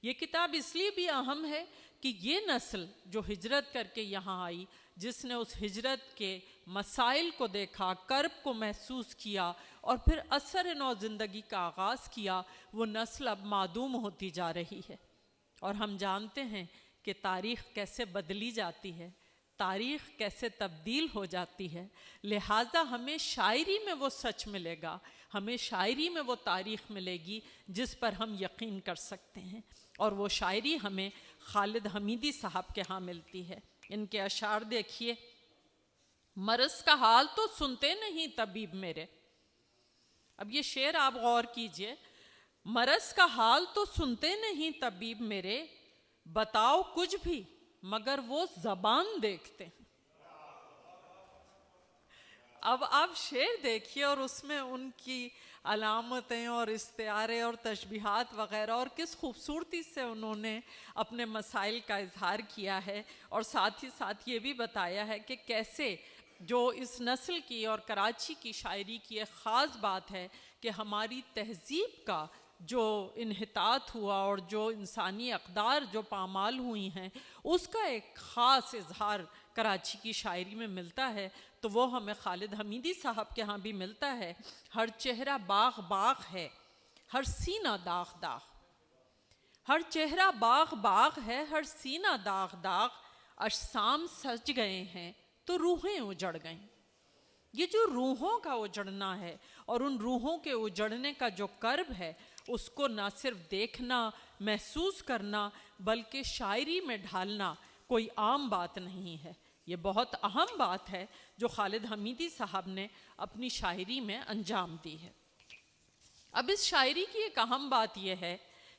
یہ کتاب اس لیے بھی اہم ہے کہ یہ نسل جو ہجرت کر کے یہاں آئی، جس نے اس ہجرت کے مسائل کو دیکھا، کرب کو محسوس کیا اور پھر اثر نو زندگی کا آغاز کیا، وہ نسل اب معدوم ہوتی جا رہی ہے۔ اور ہم جانتے ہیں کہ تاریخ کیسے بدلی جاتی ہے، تاریخ کیسے تبدیل ہو جاتی ہے، لہٰذا ہمیں شاعری میں وہ سچ ملے گا، ہمیں شاعری میں وہ تاریخ ملے گی جس پر ہم یقین کر سکتے ہیں، اور وہ شاعری ہمیں خالد حمیدی صاحب کے ہاں ملتی ہے۔ ان کے اشعار دیکھیے، مرض کا حال تو سنتے نہیں طبیب میرے، اب یہ شعر آپ غور کیجئے، مرض کا حال تو سنتے نہیں طبیب میرے، بتاؤ کچھ بھی مگر وہ زبان دیکھتے ہیں۔ اب آپ شعر دیکھیے اور اس میں ان کی علامتیں اور استعارے اور تشبیہات وغیرہ، اور کس خوبصورتی سے انہوں نے اپنے مسائل کا اظہار کیا ہے، اور ساتھ ہی ساتھ یہ بھی بتایا ہے کہ کیسے جو اس نسل کی اور کراچی کی شاعری کی ایک خاص بات ہے کہ ہماری تہذیب کا جو انحطاط ہوا اور جو انسانی اقدار جو پامال ہوئی ہیں، اس کا ایک خاص اظہار کراچی کی شاعری میں ملتا ہے، تو وہ ہمیں خالد حمیدی صاحب کے ہاں بھی ملتا ہے۔ ہر چہرہ باغ باغ ہے، ہر سینہ داغ داغ، ہر چہرہ باغ باغ ہے، ہر سینہ داغ داغ، اجسام سج گئے ہیں تو روحیں اجڑ گئیں۔ یہ جو روحوں کا اجڑنا ہے اور ان روحوں کے اجڑنے کا جو کرب ہے، اس کو نہ صرف دیکھنا، محسوس کرنا، بلکہ شاعری میں ڈھالنا کوئی عام بات نہیں ہے۔ یہ بہت اہم بات ہے جو خالد حمیدی صاحب نے اپنی شاعری میں انجام دی ہے۔ اب اس شاعری کی ایک اہم بات یہ ہے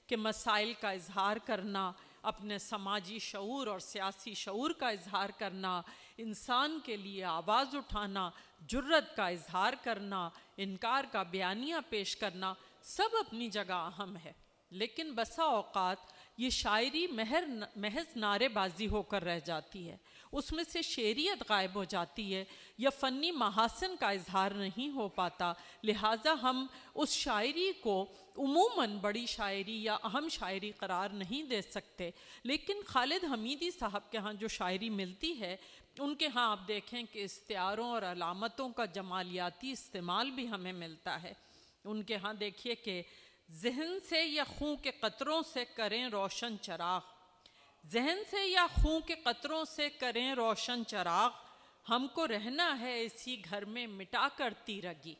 کہ مسائل کا اظہار کرنا، اپنے سماجی شعور اور سیاسی شعور کا اظہار کرنا، انسان کے لیے آواز اٹھانا، جرت کا اظہار کرنا، انکار کا بیانیہ پیش کرنا، سب اپنی جگہ اہم ہے، لیکن بسا اوقات یہ شاعری محض نعرے بازی ہو کر رہ جاتی ہے، اس میں سے شعریت غائب ہو جاتی ہے یا فنی محاسن کا اظہار نہیں ہو پاتا، لہٰذا ہم اس شاعری کو عموماً بڑی شاعری یا اہم شاعری قرار نہیں دے سکتے۔ لیکن خالد حمیدی صاحب کے ہاں جو شاعری ملتی ہے، ان کے ہاں آپ دیکھیں کہ استعاروں اور علامتوں کا جمالیاتی استعمال بھی ہمیں ملتا ہے۔ ان کے ہاں دیکھیے کہ ذہن سے یا خون کے قطروں سے کریں روشن چراغ، ذہن سے یا خون کے قطروں سے کریں روشن چراغ، ہم کو رہنا ہے اسی گھر میں مٹا کر تیرگی۔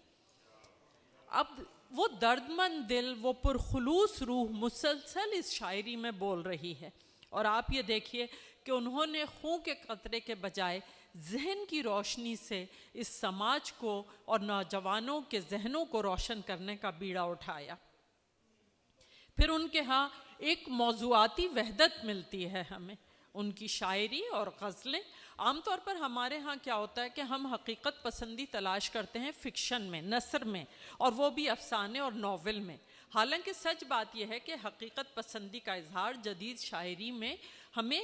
اب وہ دردمند دل، وہ پرخلوص روح مسلسل اس شاعری میں بول رہی ہے، اور آپ یہ دیکھیے کہ انہوں نے خون کے قطرے کے بجائے ذہن کی روشنی سے اس سماج کو اور نوجوانوں کے ذہنوں کو روشن کرنے کا بیڑا اٹھایا۔ پھر ان کے ہاں ایک موضوعاتی وحدت ملتی ہے ہمیں، ان کی شاعری اور غزلیں۔ عام طور پر ہمارے ہاں کیا ہوتا ہے کہ ہم حقیقت پسندی تلاش کرتے ہیں فکشن میں، نثر میں، اور وہ بھی افسانے اور ناول میں، حالانکہ سچ بات یہ ہے کہ حقیقت پسندی کا اظہار جدید شاعری میں ہمیں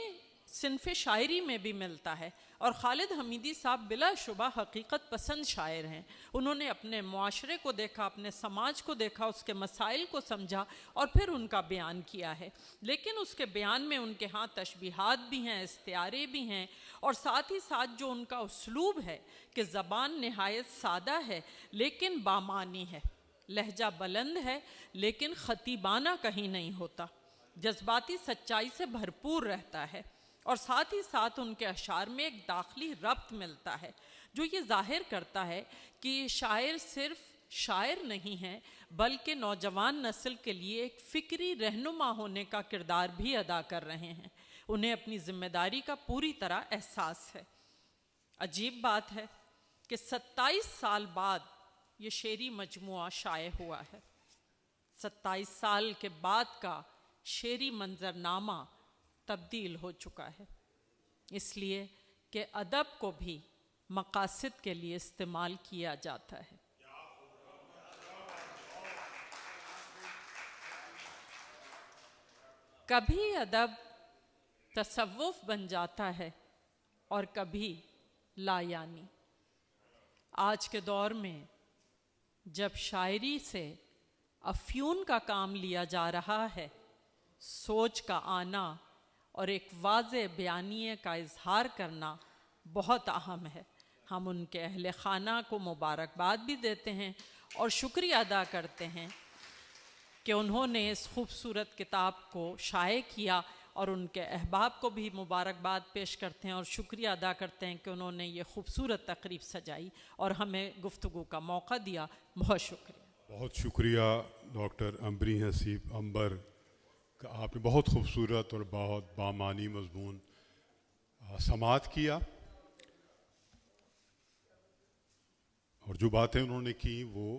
صنف شاعری میں بھی ملتا ہے، اور خالد حمیدی صاحب بلا شبہ حقیقت پسند شاعر ہیں۔ انہوں نے اپنے معاشرے کو دیکھا، اپنے سماج کو دیکھا، اس کے مسائل کو سمجھا اور پھر ان کا بیان کیا ہے، لیکن اس کے بیان میں ان کے ہاں تشبیہات بھی ہیں، استعارے بھی ہیں، اور ساتھ ہی ساتھ جو ان کا اسلوب ہے کہ زبان نہایت سادہ ہے لیکن بامعنی ہے، لہجہ بلند ہے لیکن خطیبانہ کہیں نہیں ہوتا، جذباتی سچائی سے بھرپور رہتا ہے، اور ساتھ ہی ساتھ ان کے اشعار میں ایک داخلی ربط ملتا ہے جو یہ ظاہر کرتا ہے کہ یہ شاعر صرف شاعر نہیں ہیں بلکہ نوجوان نسل کے لیے ایک فکری رہنما ہونے کا کردار بھی ادا کر رہے ہیں، انہیں اپنی ذمہ داری کا پوری طرح احساس ہے۔ عجیب بات ہے کہ 27 سال بعد یہ شعری مجموعہ شائع ہوا ہے، 27 سال کے بعد کا شعری منظرنامہ تبدیل ہو چکا ہے، اس لیے کہ ادب کو بھی مقاصد کے لیے استعمال کیا جاتا ہے۔ کبھی ادب تصوف بن جاتا ہے اور کبھی لا یعنی۔ آج کے دور میں جب شاعری سے افیون کا کام لیا جا رہا ہے، سوچ کا آنا اور ایک واضح بیانیے کا اظہار کرنا بہت اہم ہے۔ ہم ان کے اہل خانہ کو مبارکباد بھی دیتے ہیں اور شکریہ ادا کرتے ہیں کہ انہوں نے اس خوبصورت کتاب کو شائع کیا، اور ان کے احباب کو بھی مبارکباد پیش کرتے ہیں اور شکریہ ادا کرتے ہیں کہ انہوں نے یہ خوبصورت تقریب سجائی اور ہمیں گفتگو کا موقع دیا۔ بہت شکریہ۔ بہت شکریہ ڈاکٹر عمبری حسیب عنبر، کہ آپ نے بہت خوبصورت اور بہت بامعنی مضمون سماعت کیا، اور جو باتیں انہوں نے کی وہ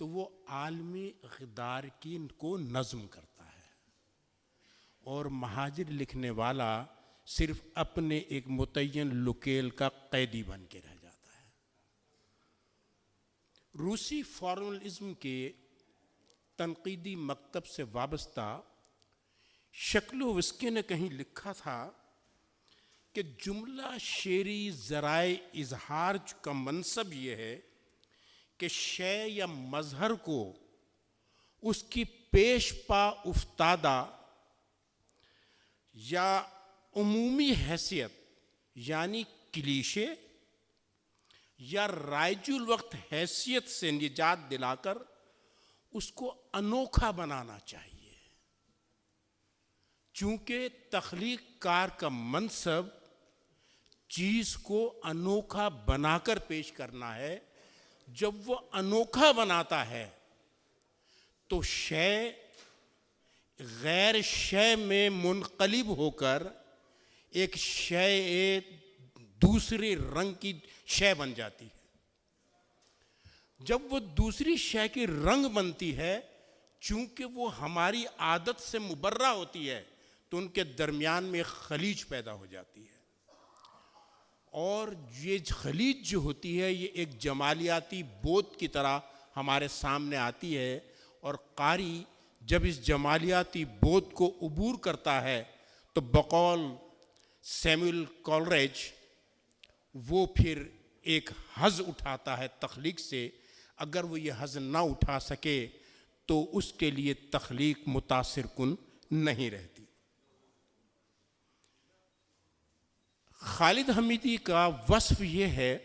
تو وہ عالمی اقدار کی کو نظم کرتا ہے، اور مہاجر لکھنے والا صرف اپنے ایک متعین لکیل کا قیدی بن کے رہ جاتا ہے۔ روسی فارملزم کے تنقیدی مکتب سے وابستہ شکلووسکی نے کہیں لکھا تھا کہ جملہ شعری ذرائع اظہار کا منصب یہ ہے کہ شے یا مظہر کو اس کی پیش پا افتادہ یا عمومی حیثیت یعنی کلیشے یا رائج الوقت حیثیت سے نجات دلا کر اس کو انوکھا بنانا چاہیے۔ چونکہ تخلیق کار کا منصب چیز کو انوکھا بنا کر پیش کرنا ہے، جب وہ انوکھا بناتا ہے تو شے غیر شے میں منقلب ہو کر ایک شے دوسرے رنگ کی شے بن جاتی ہے۔ جب وہ دوسری شے کی رنگ بنتی ہے، چونکہ وہ ہماری عادت سے مبرہ ہوتی ہے، تو ان کے درمیان میں ایک خلیج پیدا ہو جاتی ہے، اور یہ خلیج جو ہوتی ہے یہ ایک جمالیاتی بوت کی طرح ہمارے سامنے آتی ہے، اور قاری جب اس جمالیاتی بوت کو عبور کرتا ہے تو بقول سیموئل کولریج وہ پھر ایک حظ اٹھاتا ہے تخلیق سے۔ اگر وہ یہ حظ نہ اٹھا سکے تو اس کے لیے تخلیق متاثر کن نہیں رہتی۔ خالد حمیدی کا وصف یہ ہے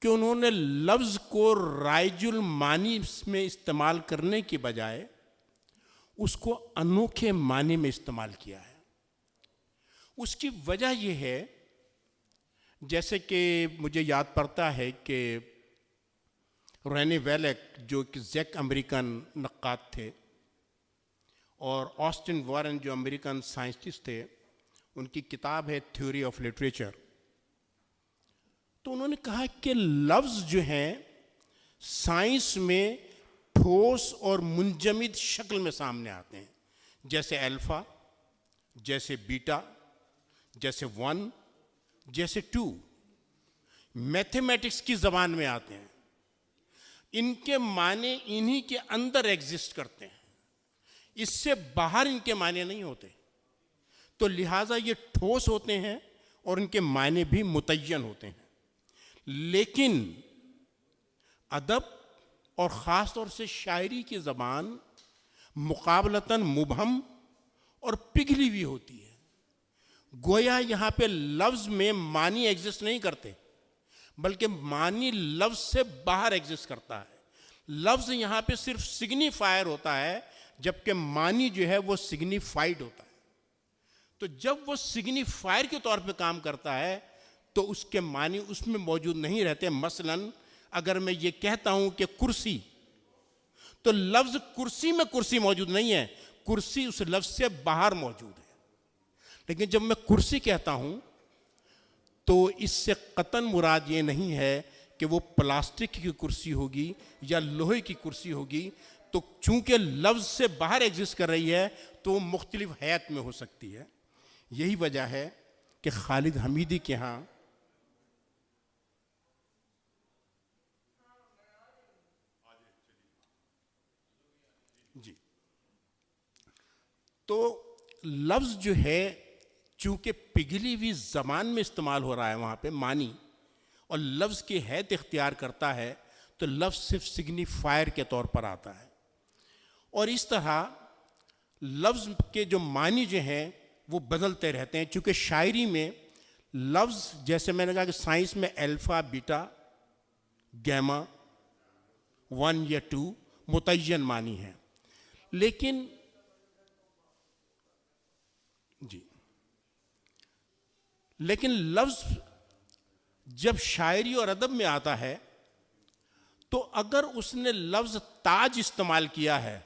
کہ انہوں نے لفظ کو رائج المعانی میں استعمال کرنے کے بجائے اس کو انوکھے معنی میں استعمال کیا ہے۔ اس کی وجہ یہ ہے، جیسے کہ مجھے یاد پڑتا ہے کہ رینی ویلک جو کہ زیک امریکن نقاد تھے، اور آسٹن وارن جو امریکن سائنسٹسٹ تھے، ان کی کتاب ہے تھیوری آف لٹریچر، تو انہوں نے کہا کہ لفظ جو ہیں سائنس میں ٹھوس اور منجمد شکل میں سامنے آتے ہیں، جیسے الفا، جیسے بیٹا، جیسے 1، جیسے 2، میتھمیٹکس کی زبان میں آتے ہیں۔ ان کے معنی انہی کے اندر ایگزسٹ کرتے ہیں، اس سے باہر ان کے معنی نہیں ہوتے، تو لہٰذا یہ ٹھوس ہوتے ہیں اور ان کے معنی بھی متعین ہوتے ہیں۔ لیکن ادب اور خاص طور سے شاعری کی زبان مقابلتاً مبہم اور پگھلی ہوئی ہوتی ہے۔ گویا یہاں پہ لفظ میں معنی ایگزسٹ نہیں کرتے، بلکہ معنی لفظ سے باہر ایگزسٹ کرتا ہے۔ لفظ یہاں پہ صرف سگنیفائر ہوتا ہے، جبکہ معنی جو ہے وہ سگنیفائڈ ہوتا ہے۔ تو جب وہ سگنیفائر کے طور پہ کام کرتا ہے تو اس کے معنی اس میں موجود نہیں رہتے۔ مثلاً اگر میں یہ کہتا ہوں کہ کرسی، تو لفظ کرسی میں کرسی موجود نہیں ہے، کرسی اس لفظ سے باہر موجود ہے۔ لیکن جب میں کرسی کہتا ہوں تو اس سے قطعاً مراد یہ نہیں ہے کہ وہ پلاسٹک کی کرسی ہوگی یا لوہے کی کرسی ہوگی، تو چونکہ لفظ سے باہر ایگزسٹ کر رہی ہے تو وہ مختلف حیات میں ہو سکتی ہے۔ یہی وجہ ہے کہ خالد حمیدی کے ہاں جی تو لفظ جو ہے چونکہ پگھلی ہوئی زبان میں استعمال ہو رہا ہے وہاں پہ معنی، اور لفظ کی حیثیت اختیار کرتا ہے، تو لفظ صرف سگنیفائر کے طور پر آتا ہے۔ اور اس طرح لفظ کے جو معنی جو ہیں وہ بدلتے رہتے ہیں، چونکہ شاعری میں لفظ جیسے میں نے کہا کہ سائنس میں الفا، بیٹا، گیما، 1 یا 2 متعین معنی ہیں، لیکن لفظ جب شاعری اور ادب میں آتا ہے تو اگر اس نے لفظ تاج استعمال کیا ہے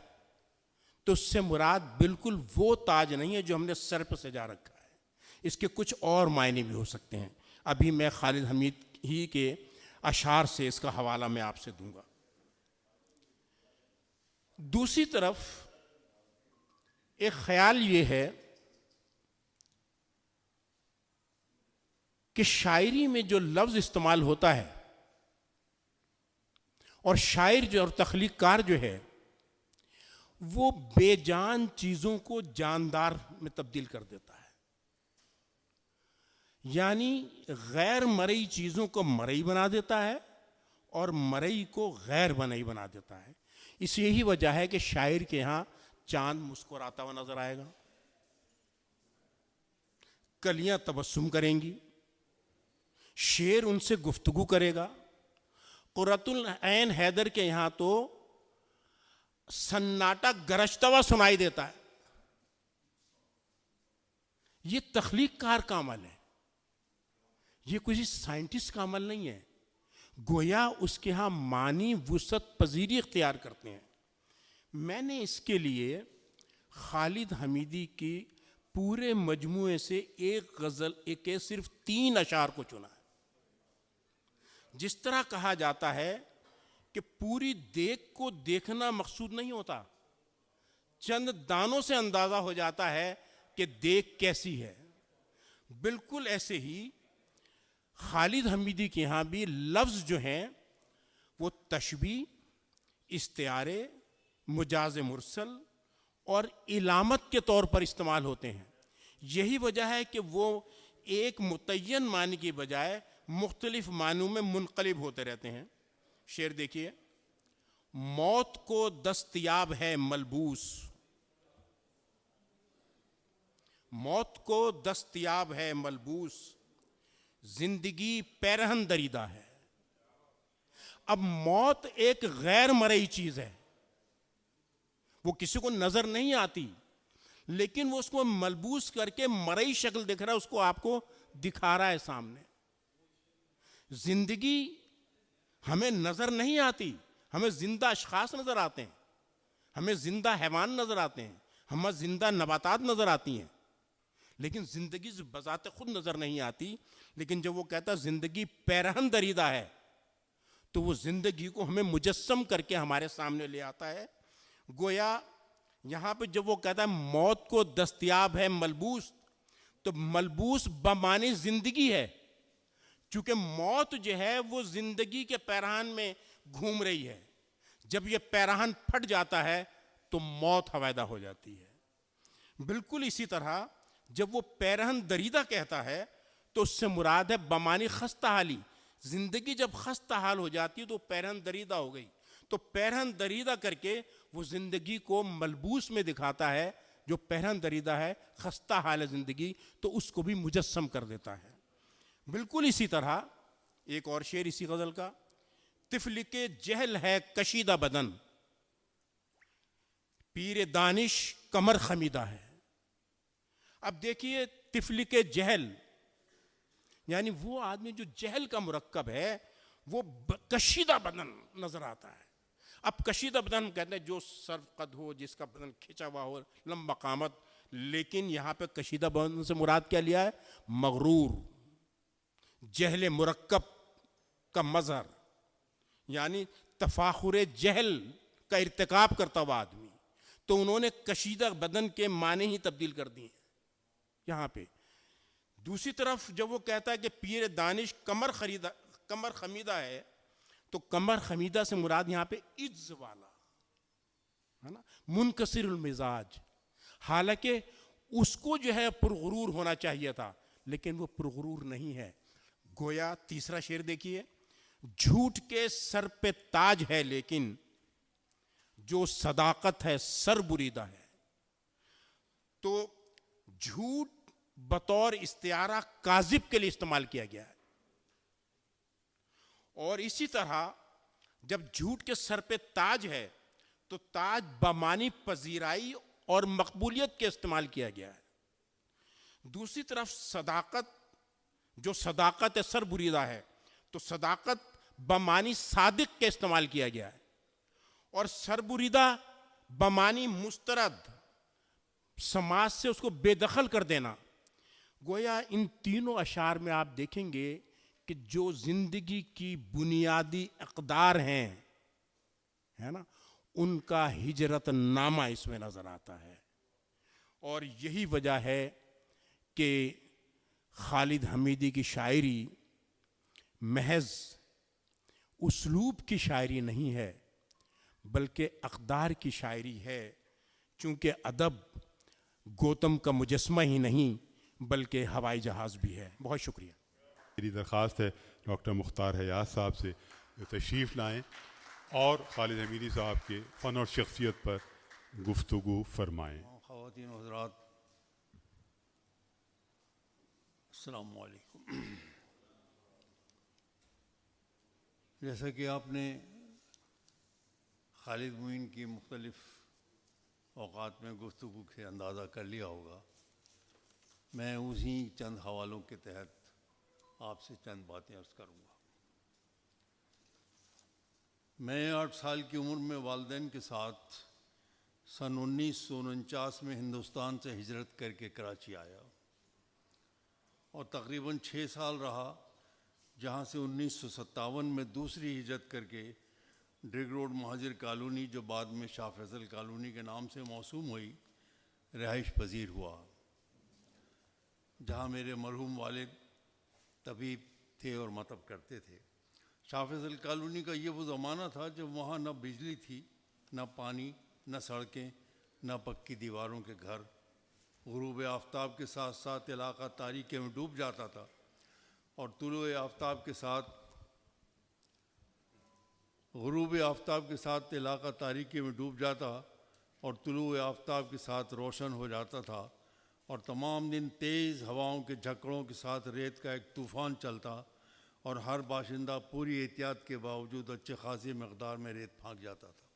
تو اس سے مراد بالکل وہ تاج نہیں ہے جو ہم نے سر پہ سجا رکھا ہے، اس کے کچھ اور معنی بھی ہو سکتے ہیں۔ ابھی میں خالد حمید ہی کے اشعار سے اس کا حوالہ میں آپ سے دوں گا۔ دوسری طرف ایک خیال یہ ہے کہ شاعری میں جو لفظ استعمال ہوتا ہے اور شاعر جو اور تخلیق کار جو ہے وہ بے جان چیزوں کو جاندار میں تبدیل کر دیتا ہے، یعنی غیر مرئی چیزوں کو مرئی بنا دیتا ہے اور مرئی کو غیر مرئی بنا دیتا ہے۔ اس یہی وجہ ہے کہ شاعر کے ہاں چاند مسکراتا ہوا نظر آئے گا، کلیاں تبسم کریں گی، شیر ان سے گفتگو کرے گا۔ قرۃ العین حیدر کے یہاں تو سناٹا گرجتا ہوا سنائی دیتا ہے۔ یہ تخلیق کار کا عمل ہے، یہ کسی سائنٹسٹ کا عمل نہیں ہے، گویا اس کے ہاں معنی وسعت پذیری اختیار کرتے ہیں۔ میں نے اس کے لیے خالد حمیدی کی پورے مجموعے سے ایک غزل کے صرف 3 اشعار کو چنا ہے۔ جس طرح کہا جاتا ہے کہ پوری دیگ کو دیکھنا مقصود نہیں ہوتا، چند دانوں سے اندازہ ہو جاتا ہے کہ دیگ کیسی ہے، بالکل ایسے ہی خالد حمیدی کے ہاں بھی لفظ جو ہیں وہ تشبیہ، استعارے، مجاز مرسل اور علامت کے طور پر استعمال ہوتے ہیں۔ یہی وجہ ہے کہ وہ ایک متعین معنی کی بجائے مختلف معنوں میں منقلب ہوتے رہتے ہیں۔ شعر دیکھیے، موت کو دستیاب ہے ملبوس، موت کو دستیاب ہے ملبوس، زندگی پیرہن دریدہ ہے۔ اب موت ایک غیر مرئی چیز ہے، وہ کسی کو نظر نہیں آتی، لیکن وہ اس کو ملبوس کر کے مرئی شکل دکھ رہا ہے، اس کو آپ کو دکھا رہا ہے سامنے۔ زندگی ہمیں نظر نہیں آتی، ہمیں زندہ اشخاص نظر آتے ہیں، ہمیں زندہ حیوان نظر آتے ہیں، ہمیں زندہ نباتات نظر آتی ہیں، لیکن زندگی بذات خود نظر نہیں آتی۔ لیکن جب وہ کہتا زندگی پیرہن دریدہ ہے تو وہ زندگی کو ہمیں مجسم کر کے ہمارے سامنے لے آتا ہے۔ گویا یہاں پہ جب وہ کہتا ہے موت کو دستیاب ہے ملبوس، تو ملبوس بمعنی زندگی ہے، چونکہ موت جو ہے وہ زندگی کے پیرہن میں گھوم رہی ہے۔ جب یہ پیرہن پھٹ جاتا ہے تو موت ہویدہ ہو جاتی ہے۔ بالکل اسی طرح جب وہ پیرہن دریدہ کہتا ہے تو اس سے مراد ہے بمعنی خستہ حالی۔ زندگی جب خستہ حال ہو جاتی ہے تو پیرہن دریدہ ہو گئی، تو پیرہن دریدہ کر کے وہ زندگی کو ملبوس میں دکھاتا ہے، جو پیرہن دریدہ ہے، خستہ حال ہے زندگی، تو اس کو بھی مجسم کر دیتا ہے۔ بالکل اسی طرح ایک اور شعر اسی غزل کا، طفل کے جہل ہے کشیدہ بدن، پیر دانش کمر خمیدہ ہے۔ اب دیکھیے طفل کے جہل، یعنی وہ آدمی جو جہل کا مرکب ہے وہ کشیدہ بدن نظر آتا ہے۔ اب کشیدہ بدن کہتے ہیں جو سر قد ہو، جس کا بدن کھچا ہوا ہو، لمبا قامت، لیکن یہاں پہ کشیدہ بدن سے مراد کیا لیا ہے؟ مغرور، جہل مرکب کا مظہر، یعنی تفاخر جہل کا ارتکاب کرتا ہوا آدمی۔ تو انہوں نے کشیدہ بدن کے معنی ہی تبدیل کر دیے یہاں پہ۔ دوسری طرف جب وہ کہتا ہے کہ پیر دانش کمر خمیدہ ہے، تو کمر خمیدہ سے مراد یہاں پہ عجز والا ہے نا، منکسر المزاج، حالانکہ اس کو جو ہے پرغرور ہونا چاہیے تھا، لیکن وہ پرغرور نہیں ہے۔ گویا تیسرا شعر دیکھیے، جھوٹ کے سر پہ تاج ہے لیکن جو صداقت ہے سر بریدہ ہے۔ تو جھوٹ بطور استعارہ کاذب کے لیے استعمال کیا گیا ہے، اور اسی طرح جب جھوٹ کے سر پہ تاج ہے تو تاج بمعنی پذیرائی اور مقبولیت کے استعمال کیا گیا ہے۔ دوسری طرف صداقت، جو صداقت ہے سر بریدہ ہے، تو صداقت بمعنی صادق کے استعمال کیا گیا ہے، اور سر بریدہ بمعنی مسترد، سماج سے اس کو بے دخل کر دینا۔ گویا ان تینوں اشعار میں آپ دیکھیں گے کہ جو زندگی کی بنیادی اقدار ہیں، ہے نا، ان کا ہجرت نامہ اس میں نظر آتا ہے. اور یہی وجہ ہے کہ خالد حمیدی کی شاعری محض اسلوب کی شاعری نہیں ہے بلکہ اقدار کی شاعری ہے، چونکہ ادب گوتم کا مجسمہ ہی نہیں بلکہ ہوائی جہاز بھی ہے. بہت شکریہ. میری درخواست ہے ڈاکٹر مختار حیات صاحب سے جو تشریف لائیں اور خالد حمیدی صاحب کے فن اور شخصیت پر گفتگو فرمائیں. خواتین و حضرات، السلام علیکم. جیسا کہ آپ نے خالد معین کی مختلف اوقات میں گفتگو سے اندازہ کر لیا ہوگا، میں اسی چند حوالوں کے تحت آپ سے چند باتیں عرض کروں گا. میں 8 سال کی عمر میں والدین کے ساتھ سن 1949 میں ہندوستان سے ہجرت کر کے کراچی آیا اور تقریباً 6 سال رہا، جہاں سے 1957 میں دوسری ہجرت کر کے ڈرگ روڈ مہاجر کالونی، جو بعد میں شاہ فیصل کالونی کے نام سے موسوم ہوئی، رہائش پذیر ہوا، جہاں میرے مرحوم والد طبیب تھے اور مطب کرتے تھے. شاہ فیصل کالونی کا یہ وہ زمانہ تھا جب وہاں نہ بجلی تھی، نہ پانی، نہ سڑکیں، نہ پکی دیواروں کے گھر. غروب آفتاب کے ساتھ ساتھ علاقہ تاریکی میں ڈوب جاتا تھا اور طلوع آفتاب کے ساتھ علاقہ تاریکی میں ڈوب جاتا اور طلوع آفتاب کے ساتھ روشن ہو جاتا تھا، اور تمام دن تیز ہواؤں کے جھکڑوں کے ساتھ ریت کا ایک طوفان چلتا اور ہر باشندہ پوری احتیاط کے باوجود اچھے خاصی مقدار میں ریت پھانک جاتا تھا.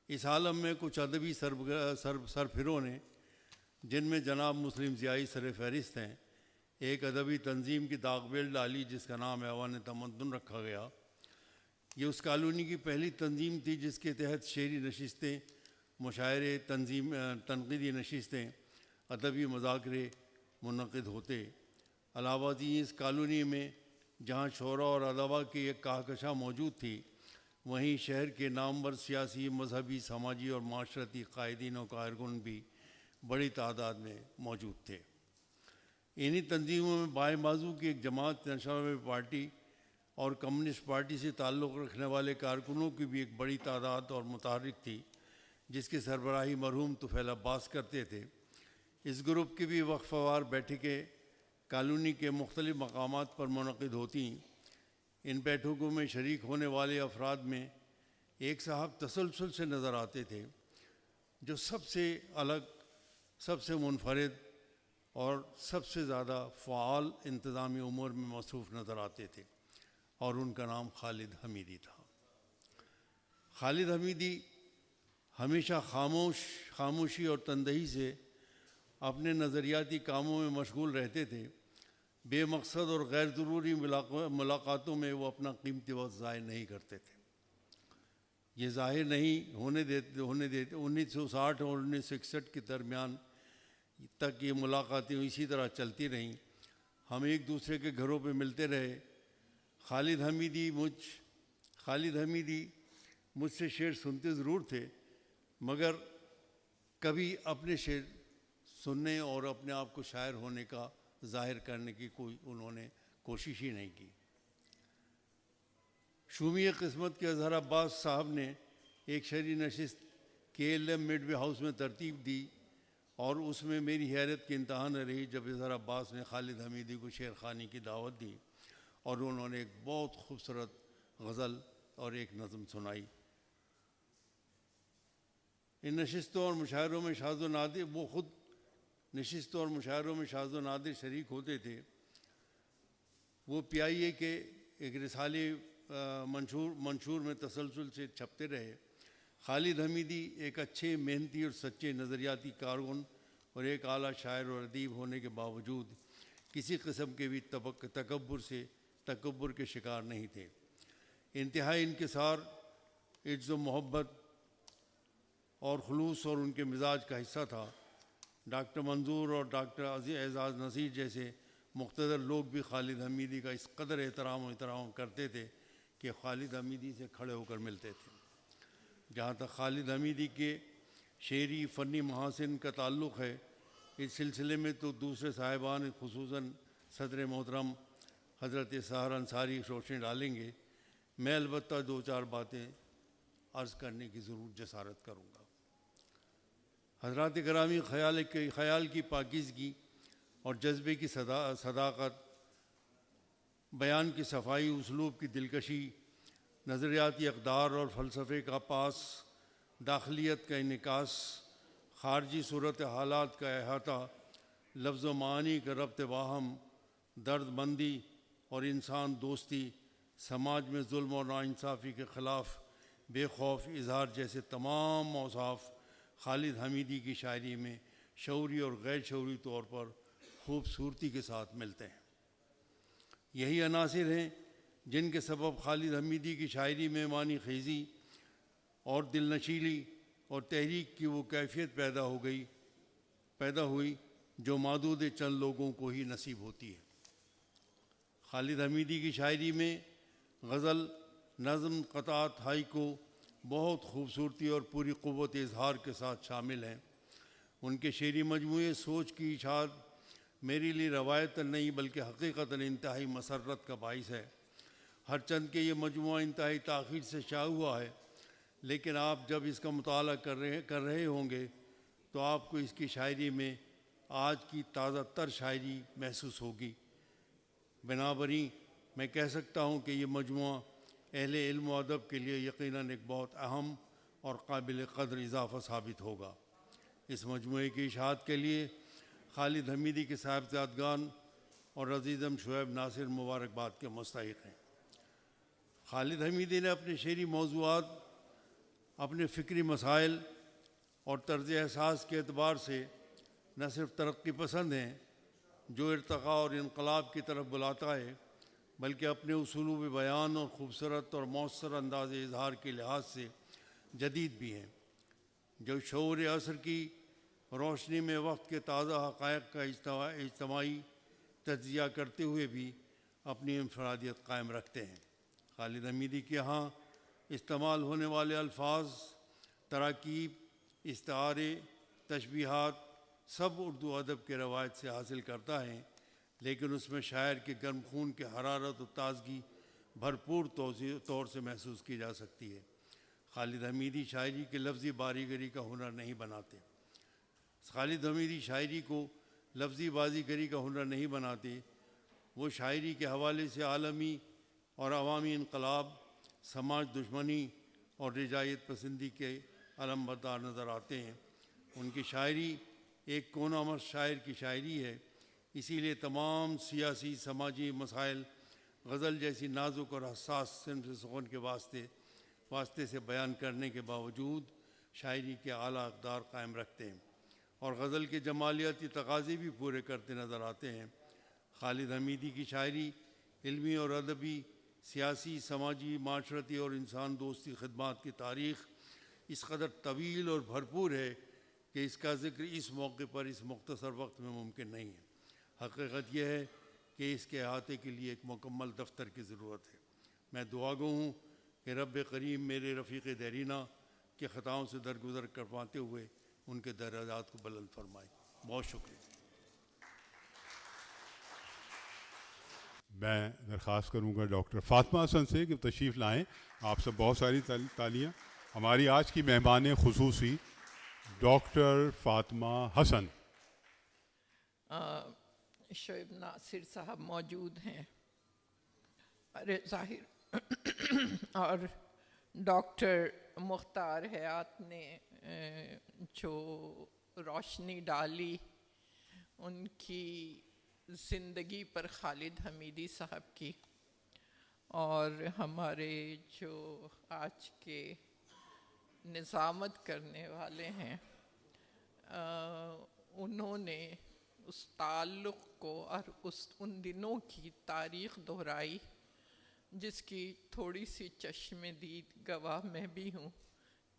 اس عالم میں کچھ ادبی سرفروں نے، جن میں جناب مسلم ضیائی سر فہرست ہیں، ایک ادبی تنظیم کی داغ بیل ڈالی جس کا نام ایوان تمدن رکھا گیا. یہ اس کالونی کی پہلی تنظیم تھی جس کے تحت شعری نشستیں، مشاعرے، تنقیدی نشستیں، ادبی مذاکرے منعقد ہوتے. علاوہ ازیں اس کالونی میں جہاں شعراء اور ادباء کی ایک کہکشاں موجود تھی، وہیں شہر کے نامور سیاسی، مذہبی، سماجی اور معاشرتی قائدین و کارکن بھی بڑی تعداد میں موجود تھے. انہی تنظیموں میں بائیں بازو کی ایک جماعت نیشنل پارٹی اور کمیونسٹ پارٹی سے تعلق رکھنے والے کارکنوں کی بھی ایک بڑی تعداد اور متحرک تھی، جس کی سربراہی مرحوم طفیل عباس کرتے تھے. اس گروپ کی بھی وقفہ وار بیٹھکیں کالونی کے مختلف مقامات پر منعقد ہوتی. ان بیٹھکوں میں شریک ہونے والے افراد میں ایک صاحب تسلسل سے نظر آتے تھے، جو سب سے الگ، سب سے منفرد اور سب سے زیادہ فعال انتظامی امور میں مصروف نظر آتے تھے، اور ان کا نام خالد حمیدی تھا. خالد حمیدی ہمیشہ خاموشی اور تندہی سے اپنے نظریاتی کاموں میں مشغول رہتے تھے. بے مقصد اور غیر ضروری ملاقاتوں میں وہ اپنا قیمتی وقت ضائع نہیں کرتے تھے. یہ ظاہر نہیں ہونے دیتے 1960 اور 1961 کے درمیان تک یہ ملاقاتیں اسی طرح چلتی رہیں. ہم ایک دوسرے کے گھروں پہ ملتے رہے. خالد حمیدی مجھ سے شعر سنتے ضرور تھے، مگر کبھی اپنے شعر سننے اور اپنے آپ کو شاعر ہونے کا ظاہر کرنے کی کوئی انہوں نے کوشش ہی نہیں کی. شومی قسمت کے اظہر عباس صاحب نے ایک شعری نشست KLM مڈ وے ہاؤس میں ترتیب دی، اور اس میں میری حیرت کی انتہا نہ رہی جب اظہر عباس نے خالد حمیدی کو شعر خوانی کی دعوت دی اور انہوں نے ایک بہت خوبصورت غزل اور ایک نظم سنائی. ان نشستوں اور مشاعروں میں شاذ و نادر وہ خود نشستوں اور مشاعروں میں شاذ و نادر شریک ہوتے تھے. وہ PIA کے ایک رسالے منشور میں تسلسل سے چھپتے رہے. خالد حمیدی ایک اچھے، محنتی اور سچے نظریاتی کارکن اور ایک اعلیٰ شاعر اور ادیب ہونے کے باوجود کسی قسم کے بھی تکبر کے شکار نہیں تھے. انتہائی انکسار، عجز و محبت اور خلوص اور ان کے مزاج کا حصہ تھا. ڈاکٹر منظور اور ڈاکٹر اعزاز نصیر جیسے مقتدر لوگ بھی خالد حمیدی کا اس قدر احترام کرتے تھے کہ خالد حمیدی سے کھڑے ہو کر ملتے تھے. جہاں تک خالد حمیدی کے شعری فنی محاسن کا تعلق ہے، اس سلسلے میں تو دوسرے صاحبان خصوصاً صدر محترم حضرت سحر انصاری روشنی ڈالیں گے، میں البتہ 2-4 باتیں عرض کرنے کی ضرور جسارت کروں گا۔ حضرات گرامی، خیال کی پاکیزگی اور جذبے کی صداقت، بیان کی صفائی، اسلوب کی دلکشی، نظریاتی اقدار اور فلسفے کا پاس، داخلیت کا انعکاس، خارجی صورت حالات کا احاطہ، لفظ و معانی کا ربط باہم، درد مندی اور انسان دوستی، سماج میں ظلم اور ناانصافی کے خلاف بے خوف اظہار جیسے تمام اوصاف خالد حمیدی کی شاعری میں شعوری اور غیر شعوری طور پر خوبصورتی کے ساتھ ملتے ہیں۔ یہی عناصر ہیں جن کے سبب خالد حمیدی کی شاعری میں معنی خیزی اور دل نشیلی اور تحریک کی وہ کیفیت پیدا ہوئی جو معدود چند لوگوں کو ہی نصیب ہوتی ہے۔ خالد حمیدی کی شاعری میں غزل، نظم، قطعات، ہائیکو بہت خوبصورتی اور پوری قوت اظہار کے ساتھ شامل ہیں۔ ان کے شعری مجموعے سوچ کی اشاعت میرے لیے روایت نہیں بلکہ حقیقتاً انتہائی مسرت کا باعث ہے۔ ہر چند کے یہ مجموعہ انتہائی تاخیر سے شائع ہوا ہے، لیکن آپ جب اس کا مطالعہ کر رہے ہوں گے تو آپ کو اس کی شاعری میں آج کی تازہ تر شاعری محسوس ہوگی۔ بنابراین میں کہہ سکتا ہوں کہ یہ مجموعہ اہل علم و ادب کے لیے یقیناً ایک بہت اہم اور قابل قدر اضافہ ثابت ہوگا۔ اس مجموعے کی اشاعت کے لیے خالد حمیدی کے صاحبزادگان اور عزیزم شعیب ناصر مبارکباد کے مستحق ہیں۔ خالد حمیدی نے اپنے شعری موضوعات، اپنے فکری مسائل اور طرز احساس کے اعتبار سے نہ صرف ترقی پسند ہیں جو ارتقاء اور انقلاب کی طرف بلاتا ہے، بلکہ اپنے اسلوب بیان اور خوبصورت اور مؤثر انداز اظہار کے لحاظ سے جدید بھی ہیں، جو شعور عصر کی روشنی میں وقت کے تازہ حقائق کا اجتماعی تجزیہ کرتے ہوئے بھی اپنی انفرادیت قائم رکھتے ہیں۔ خالد حمیدی کے ہاں استعمال ہونے والے الفاظ، تراکیب، استعارے، تشبیہات سب اردو ادب کے روایت سے حاصل کرتا ہے، لیکن اس میں شاعر کے گرم خون کے حرارت و تازگی بھرپور طور سے محسوس کی جا سکتی ہے۔ خالد حمیدی شاعری کے لفظی باریگری کا ہنر نہیں بناتے۔ خالد حمیدی شاعری کو لفظی بازیگری کا ہنر نہیں بناتے، وہ شاعری کے حوالے سے عالمی اور عوامی انقلاب، سماج دشمنی اور رجاعیت پسندی کے علم بردار نظر آتے ہیں۔ ان کی شاعری ایک کونا مر شاعر کی شاعری ہے، اسی لیے تمام سیاسی سماجی مسائل غزل جیسی نازک اور حساس صنف سخن کے واسطے سے بیان کرنے کے باوجود شاعری کے اعلیٰ اقدار قائم رکھتے ہیں اور غزل کے جمالیاتی تقاضے بھی پورے کرتے نظر آتے ہیں۔ خالد حمیدی کی شاعری علمی اور ادبی، سیاسی، سماجی، معاشرتی اور انسان دوستی خدمات کی تاریخ اس قدر طویل اور بھرپور ہے کہ اس کا ذکر اس موقع پر اس مختصر وقت میں ممکن نہیں ہے۔ حقیقت یہ ہے کہ اس کے احاطے کے لیے ایک مکمل دفتر کی ضرورت ہے۔ میں دعا گو ہوں کہ رب کریم میرے رفیق دیرینہ کے خطاؤں سے درگزر کرواتے ہوئے ان کے درجات کو بلند فرمائے۔ بہت شکریہ۔ میں درخواست کروں گا ڈاکٹر فاطمہ حسن سے کہ تشریف لائیں۔ آپ سب بہت ساری تالیاں۔ ہماری آج کی مہمان خصوصی ڈاکٹر فاطمہ حسن۔ شعیب ناصر صاحب موجود ہیں، ارے ظاہر اور ڈاکٹر مختار حیات نے جو روشنی ڈالی ان کی زندگی پر خالد حمیدی صاحب کی، اور ہمارے جو آج کے نظامت کرنے والے ہیں انہوں نے اس تعلق کو اور ان دنوں کی تاریخ دہرائی جس کی تھوڑی سی چشم دید گواہ میں بھی ہوں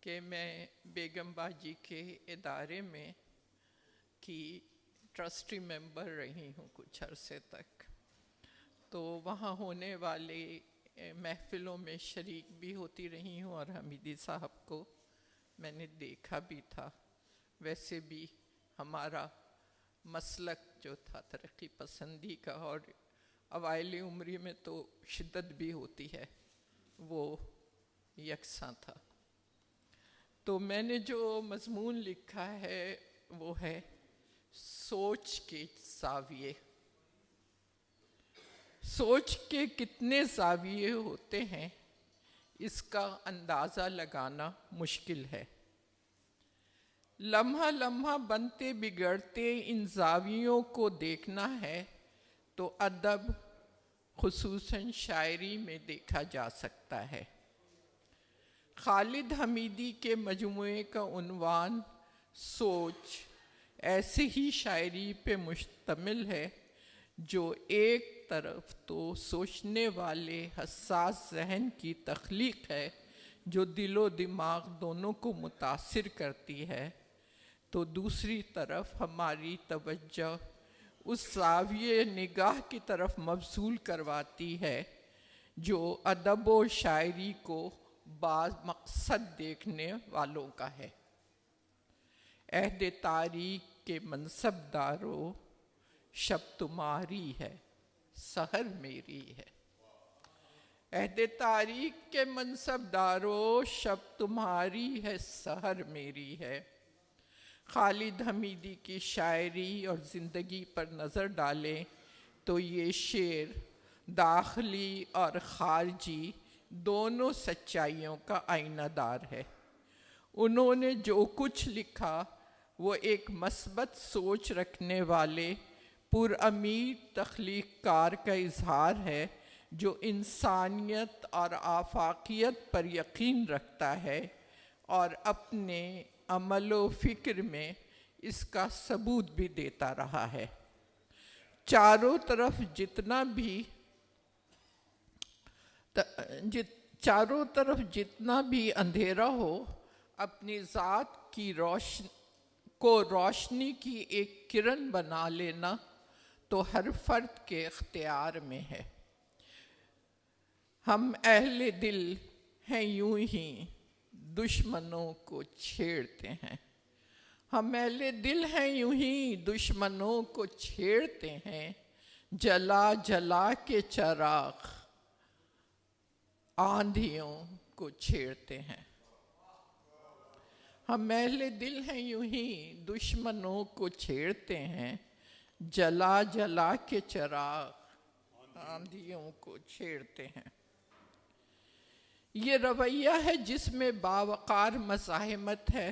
کہ میں بیگم باجی کے ادارے میں کی ٹرسٹی ممبر رہی ہوں کچھ عرصے تک، تو وہاں ہونے والے محفلوں میں شریک بھی ہوتی رہی ہوں اور حمیدی صاحب کو میں نے دیکھا بھی تھا. ویسے بھی ہمارا مسلک جو تھا ترقی پسندی کا، اور اوائل عمری میں تو شدت بھی ہوتی ہے، وہ یکساں تھا. تو میں نے جو مضمون لکھا ہے وہ ہے سوچ کے زاویے. سوچ کے کتنے زاویے ہوتے ہیں اس کا اندازہ لگانا مشکل ہے. لمحہ لمحہ بنتے بگڑتے ان زاویوں کو دیکھنا ہے تو ادب خصوصاً شاعری میں دیکھا جا سکتا ہے. خالد حمیدی کے مجموعے کا عنوان سوچ ایسے ہی شاعری پہ مشتمل ہے جو ایک طرف تو سوچنے والے حساس ذہن کی تخلیق ہے جو دل و دماغ دونوں کو متاثر کرتی ہے، تو دوسری طرف ہماری توجہ اس زاویے نگاہ کی طرف مبذول کرواتی ہے جو ادب و شاعری کو بعض مقصد دیکھنے والوں کا ہے. عہد تاریخ کے منصب دارو شب تمہاری ہے سحر میری ہے. عہد تاریخ کے منصب دارو شب تمہاری ہے سحر میری ہے. خالد حمیدی کی شاعری اور زندگی پر نظر ڈالیں تو یہ شعر داخلی اور خارجی دونوں سچائیوں کا آئینہ دار ہے. انہوں نے جو کچھ لکھا وہ ایک مثبت سوچ رکھنے والے پرامید تخلیق کار کا اظہار ہے جو انسانیت اور آفاقیت پر یقین رکھتا ہے اور اپنے عمل و فکر میں اس کا ثبوت بھی دیتا رہا ہے. چاروں طرف جتنا بھی اندھیرا ہو اپنی ذات کی روشنی کی ایک کرن بنا لینا تو ہر فرد کے اختیار میں ہے. ہم اہل دل ہیں یوں ہی دشمنوں کو چھیڑتے ہیں. ہم اہل دل ہیں یوں ہی دشمنوں کو چھیڑتے ہیں. جلا جلا کے چراغ آندھیوں کو چھیڑتے ہیں. ہم اہل دل ہیں یوں ہی دشمنوں کو چھیڑتے ہیں. جلا جلا کے چراغ آندھیوں کو چھیڑتے ہیں. یہ رویہ ہے جس میں باوقار مزاحمت ہے،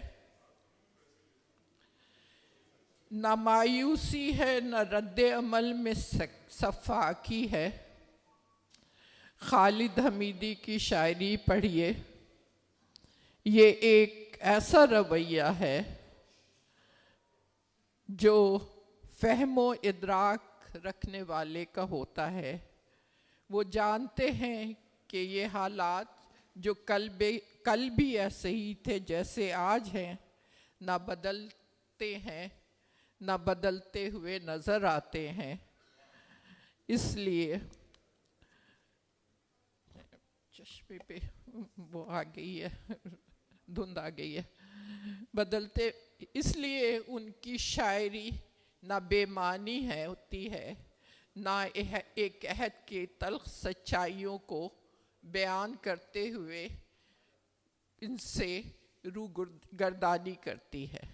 نہ مایوسی ہے، نہ رد عمل میں صفاکی ہے. خالد حمیدی کی شاعری پڑھیے، یہ ایک ایسا رویہ ہے جو فہم و ادراک رکھنے والے کا ہوتا ہے. وہ جانتے ہیں کہ یہ حالات جو کل بھی ایسے ہی تھے جیسے آج ہیں، نہ بدلتے ہیں نہ بدلتے ہوئے نظر آتے ہیں. اس لیے چشمے پہ وہ آ گئی ہے، دھند آ گئی ہے. اس لیے ان کی شاعری نہ بے معنی ہوتی ہے، نہ ایک عہد کے تلخ سچائیوں کو بیان کرتے ہوئے ان سے روگردانی کرتی ہے.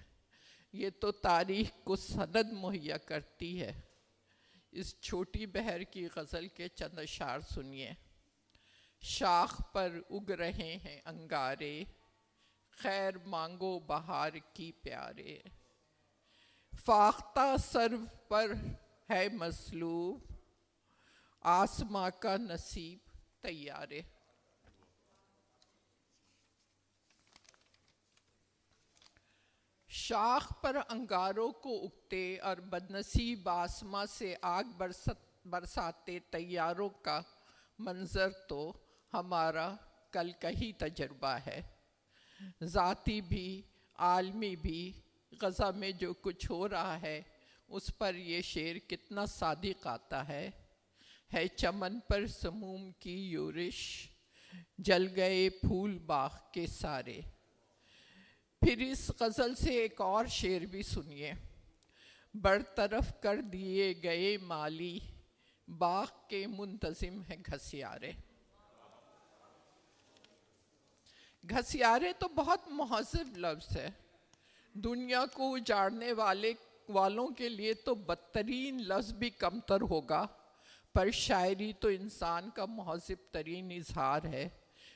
یہ تو تاریخ کو سند مہیا کرتی ہے. اس چھوٹی بہر کی غزل کے چند اشعار سنیے. شاخ پر اگ رہے ہیں انگارے، خیر مانگو بہار کی پیارے. فاختہ سرو پر ہے مصلوب، آسماں کا نصیب تیارے. شاخ پر انگاروں کو اگتے اور بدنصیب آسماں سے آگ برساتے طیاروں کا منظر تو ہمارا کل کا ہی تجربہ ہے. ذاتی بھی عالمی بھی غزہ میں جو کچھ ہو رہا ہے اس پر یہ شعر کتنا صادق آتا ہے. چمن پر سموم کی یورش، جل گئے پھول باغ کے سارے. پھر اس غزل سے ایک اور شعر بھی سنیے. برطرف کر دیے گئے مالی باغ کے منتظم ہیں گھسیارے. گھسیارے تو بہت مہذب لفظ ہے. دنیا کو اجاڑنے والوں کے لیے تو بدترین لفظ بھی کمتر ہوگا، پر شاعری تو انسان کا مہذب ترین اظہار ہے.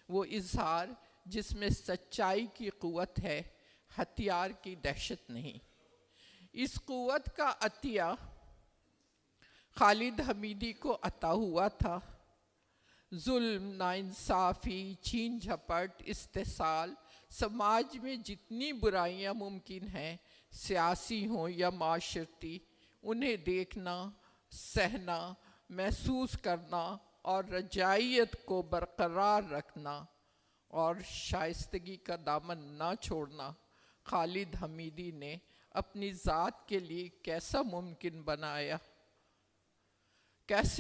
وہ اظہار جس میں سچائی کی قوت ہے، ہتھیار کی دہشت نہیں. اس قوت کا عطیہ خالد حمیدی کو عطا ہوا تھا. ظلم، ناانصافی، چھین جھپٹ، استحصال، سماج میں جتنی برائیاں ممکن ہیں، سیاسی ہوں یا معاشرتی، انہیں دیکھنا، سہنا، محسوس کرنا اور رجائیت کو برقرار رکھنا اور شائستگی کا دامن نہ چھوڑنا خالد حمیدی نے اپنی ذات کے لیے کیسے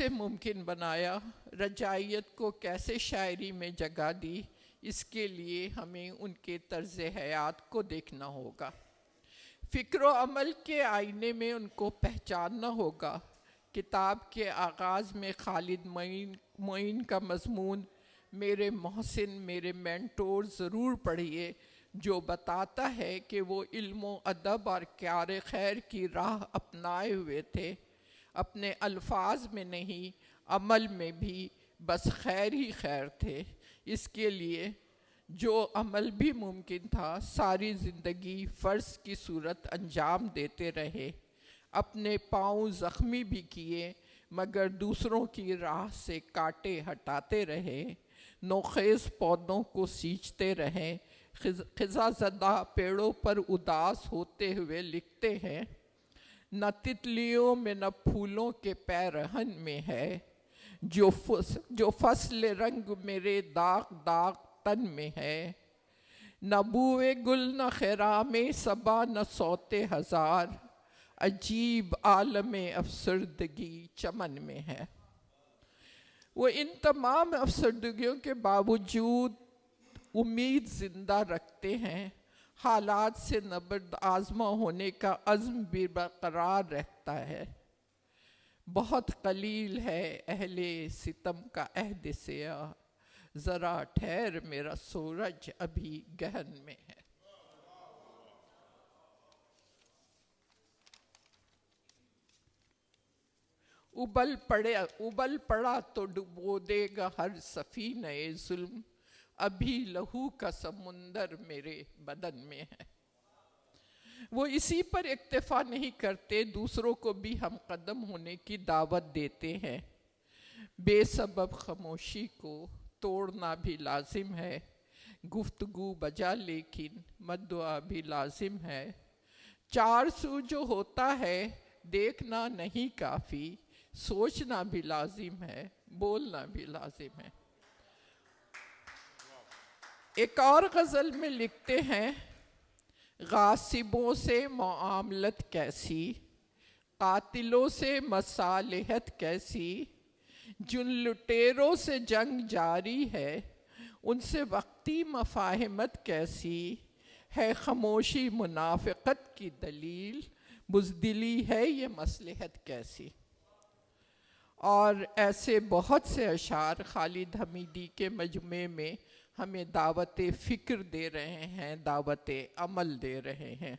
ممکن بنایا، رجائیت کو کیسے شاعری میں جگہ دی. اس کے لیے ہمیں ان کے طرز حیات کو دیکھنا ہوگا، فکر و عمل کے آئینے میں ان کو پہچاننا ہوگا. کتاب کے آغاز میں خالد معین کا مضمون میرے محسن، میرے مینٹور ضرور پڑھیے، جو بتاتا ہے کہ وہ علم و ادب اور کار خیر کی راہ اپنائے ہوئے تھے. اپنے الفاظ میں نہیں، عمل میں بھی بس خیر ہی خیر تھے. اس کے لیے جو عمل بھی ممکن تھا ساری زندگی فرض کی صورت انجام دیتے رہے. اپنے پاؤں زخمی بھی کیے مگر دوسروں کی راہ سے کانٹے ہٹاتے رہے. نوخیز پودوں کو سینچتے رہے. خزاں زدہ پیڑوں پر اداس ہوتے ہوئے لکھتے ہیں، نہ تتلیوں میں نہ پھولوں کے پیرہن میں ہے، جو فصل رنگ میرے داغ داغ تن میں ہے. نہ بوئے گل نہ خرام صبا نہ صوت ہزار، عجیب عالم افسردگی چمن میں ہے. وہ ان تمام افسردگیوں کے باوجود امید زندہ رکھتے ہیں. حالات سے نبرد آزما ہونے کا عزم بھی برقرار رہتا ہے. بہت قلیل ہے اہل ستم کا عہد سیاہ، ذرا ٹھہر میرا سورج ابھی گہن میں ہے. ابل پڑا تو ڈبو دے گا ہر سفینہ ظلم، ابھی لہو کا سمندر میرے بدن میں ہے. وہ اسی پر اکتفا نہیں کرتے، دوسروں کو بھی ہم قدم ہونے کی دعوت دیتے ہیں. بے سبب خاموشی کو توڑنا بھی لازم ہے، گفتگو بجا لیکن مدعا بھی لازم ہے. چار سو جو ہوتا ہے دیکھنا نہیں کافی، سوچنا بھی لازم ہے، بولنا بھی لازم ہے. ایک اور غزل میں لکھتے ہیں، غاصبوں سے معاملت کیسی، قاتلوں سے مصالحت کیسی، جن لٹیروں سے جنگ جاری ہے ان سے وقتی مفاہمت کیسی، ہے خاموشی منافقت کی دلیل، بزدلی ہے یہ مصلحت کیسی. اور ایسے بہت سے اشعار خالد حمیدی کے مجموعے میں ہمیں دعوت فکر دے رہے ہیں، دعوت عمل دے رہے ہیں.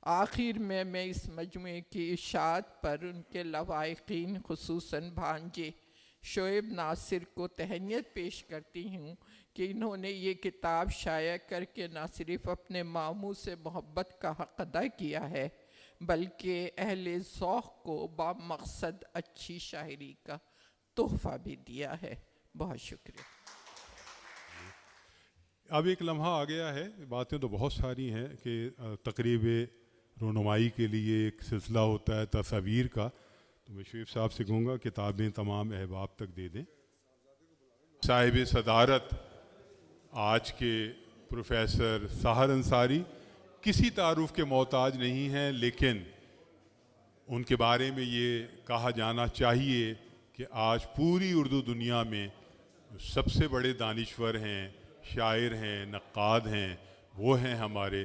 آخر میں اس مجموعے کی اشاعت پر ان کے لواحقین خصوصاً بھانجے شعیب ناصر کو تہنیت پیش کرتی ہوں کہ انہوں نے یہ کتاب شائع کر کے نہ صرف اپنے ماموں سے محبت کا حق ادا کیا ہے بلکہ اہل ذوق کو با مقصد اچھی شاعری کا تحفہ بھی دیا ہے. بہت شکریہ. اب ایک لمحہ آ گیا ہے، باتیں تو بہت ساری ہیں کہ تقریب رونمائی کے لیے ایک سلسلہ ہوتا ہے تصاویر کا، تو میں شعیب صاحب سے کہوں گا کتابیں تمام احباب تک دے دیں. صاحب صدارت آج کے پروفیسر سحر انصاری کسی تعارف کے محتاج نہیں ہیں، لیکن ان کے بارے میں یہ کہا جانا چاہیے کہ آج پوری اردو دنیا میں سب سے بڑے دانشور ہیں، شاعر ہیں، نقاد ہیں، وہ ہیں ہمارے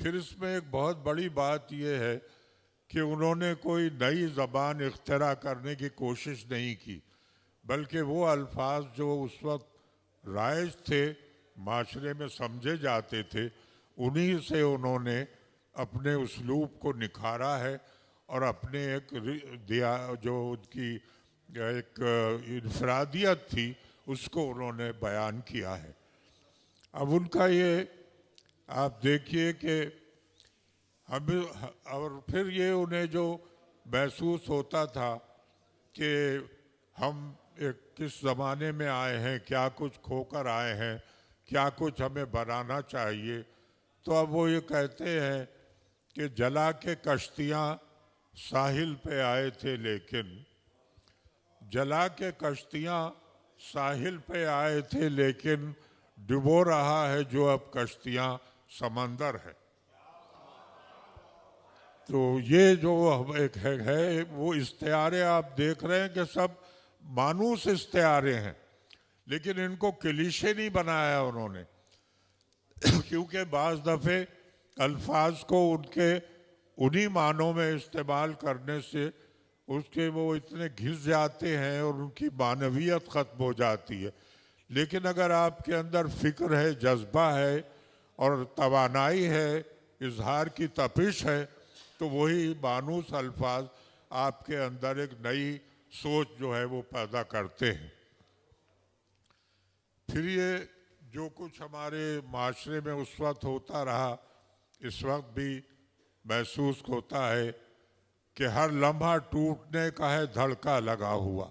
پھر اس میں ایک بہت بڑی بات یہ ہے کہ انہوں نے کوئی نئی زبان اختراع کرنے کی کوشش نہیں کی، بلکہ وہ الفاظ جو اس وقت رائج تھے، معاشرے میں سمجھے جاتے تھے، انہی سے انہوں نے اپنے اسلوب کو نکھارا ہے اور اپنے ایک جو ان کی ایک انفرادیت تھی اس کو انہوں نے بیان کیا ہے۔ اب ان کا یہ آپ دیکھیے کہ اور پھر یہ انہیں جو محسوس ہوتا تھا کہ ہم ایک کس زمانے میں آئے ہیں، کیا کچھ کھو کر آئے ہیں، کیا کچھ ہمیں بنانا چاہیے، تو اب وہ یہ کہتے ہیں کہ جلا کے کشتیاں ساحل پہ آئے تھے، لیکن جلا کے کشتیاں ساحل پہ آئے تھے، لیکن ڈبو رہا ہے جو اب کشتیاں سمندر ہے۔ تو یہ جو ایک ہے وہ استعارے آپ دیکھ رہے ہیں کہ سب مانوس استعارے ہیں، لیکن ان کو کلیشے نہیں بنایا انہوں نے، کیونکہ بعض دفعے الفاظ کو ان کے انہی معنوں میں استعمال کرنے سے اس کے وہ اتنے گھس جاتے ہیں اور ان کی معنویت ختم ہو جاتی ہے۔ لیکن اگر آپ کے اندر فکر ہے، جذبہ ہے اور توانائی ہے، اظہار کی تپش ہے، تو وہی مانوس الفاظ آپ کے اندر ایک نئی سوچ جو ہے وہ پیدا کرتے ہیں۔ پھر یہ جو کچھ ہمارے معاشرے میں اس وقت ہوتا رہا، اس وقت بھی محسوس ہوتا ہے کہ ہر لمحہ ٹوٹنے کا ہے دھڑکا لگا ہوا۔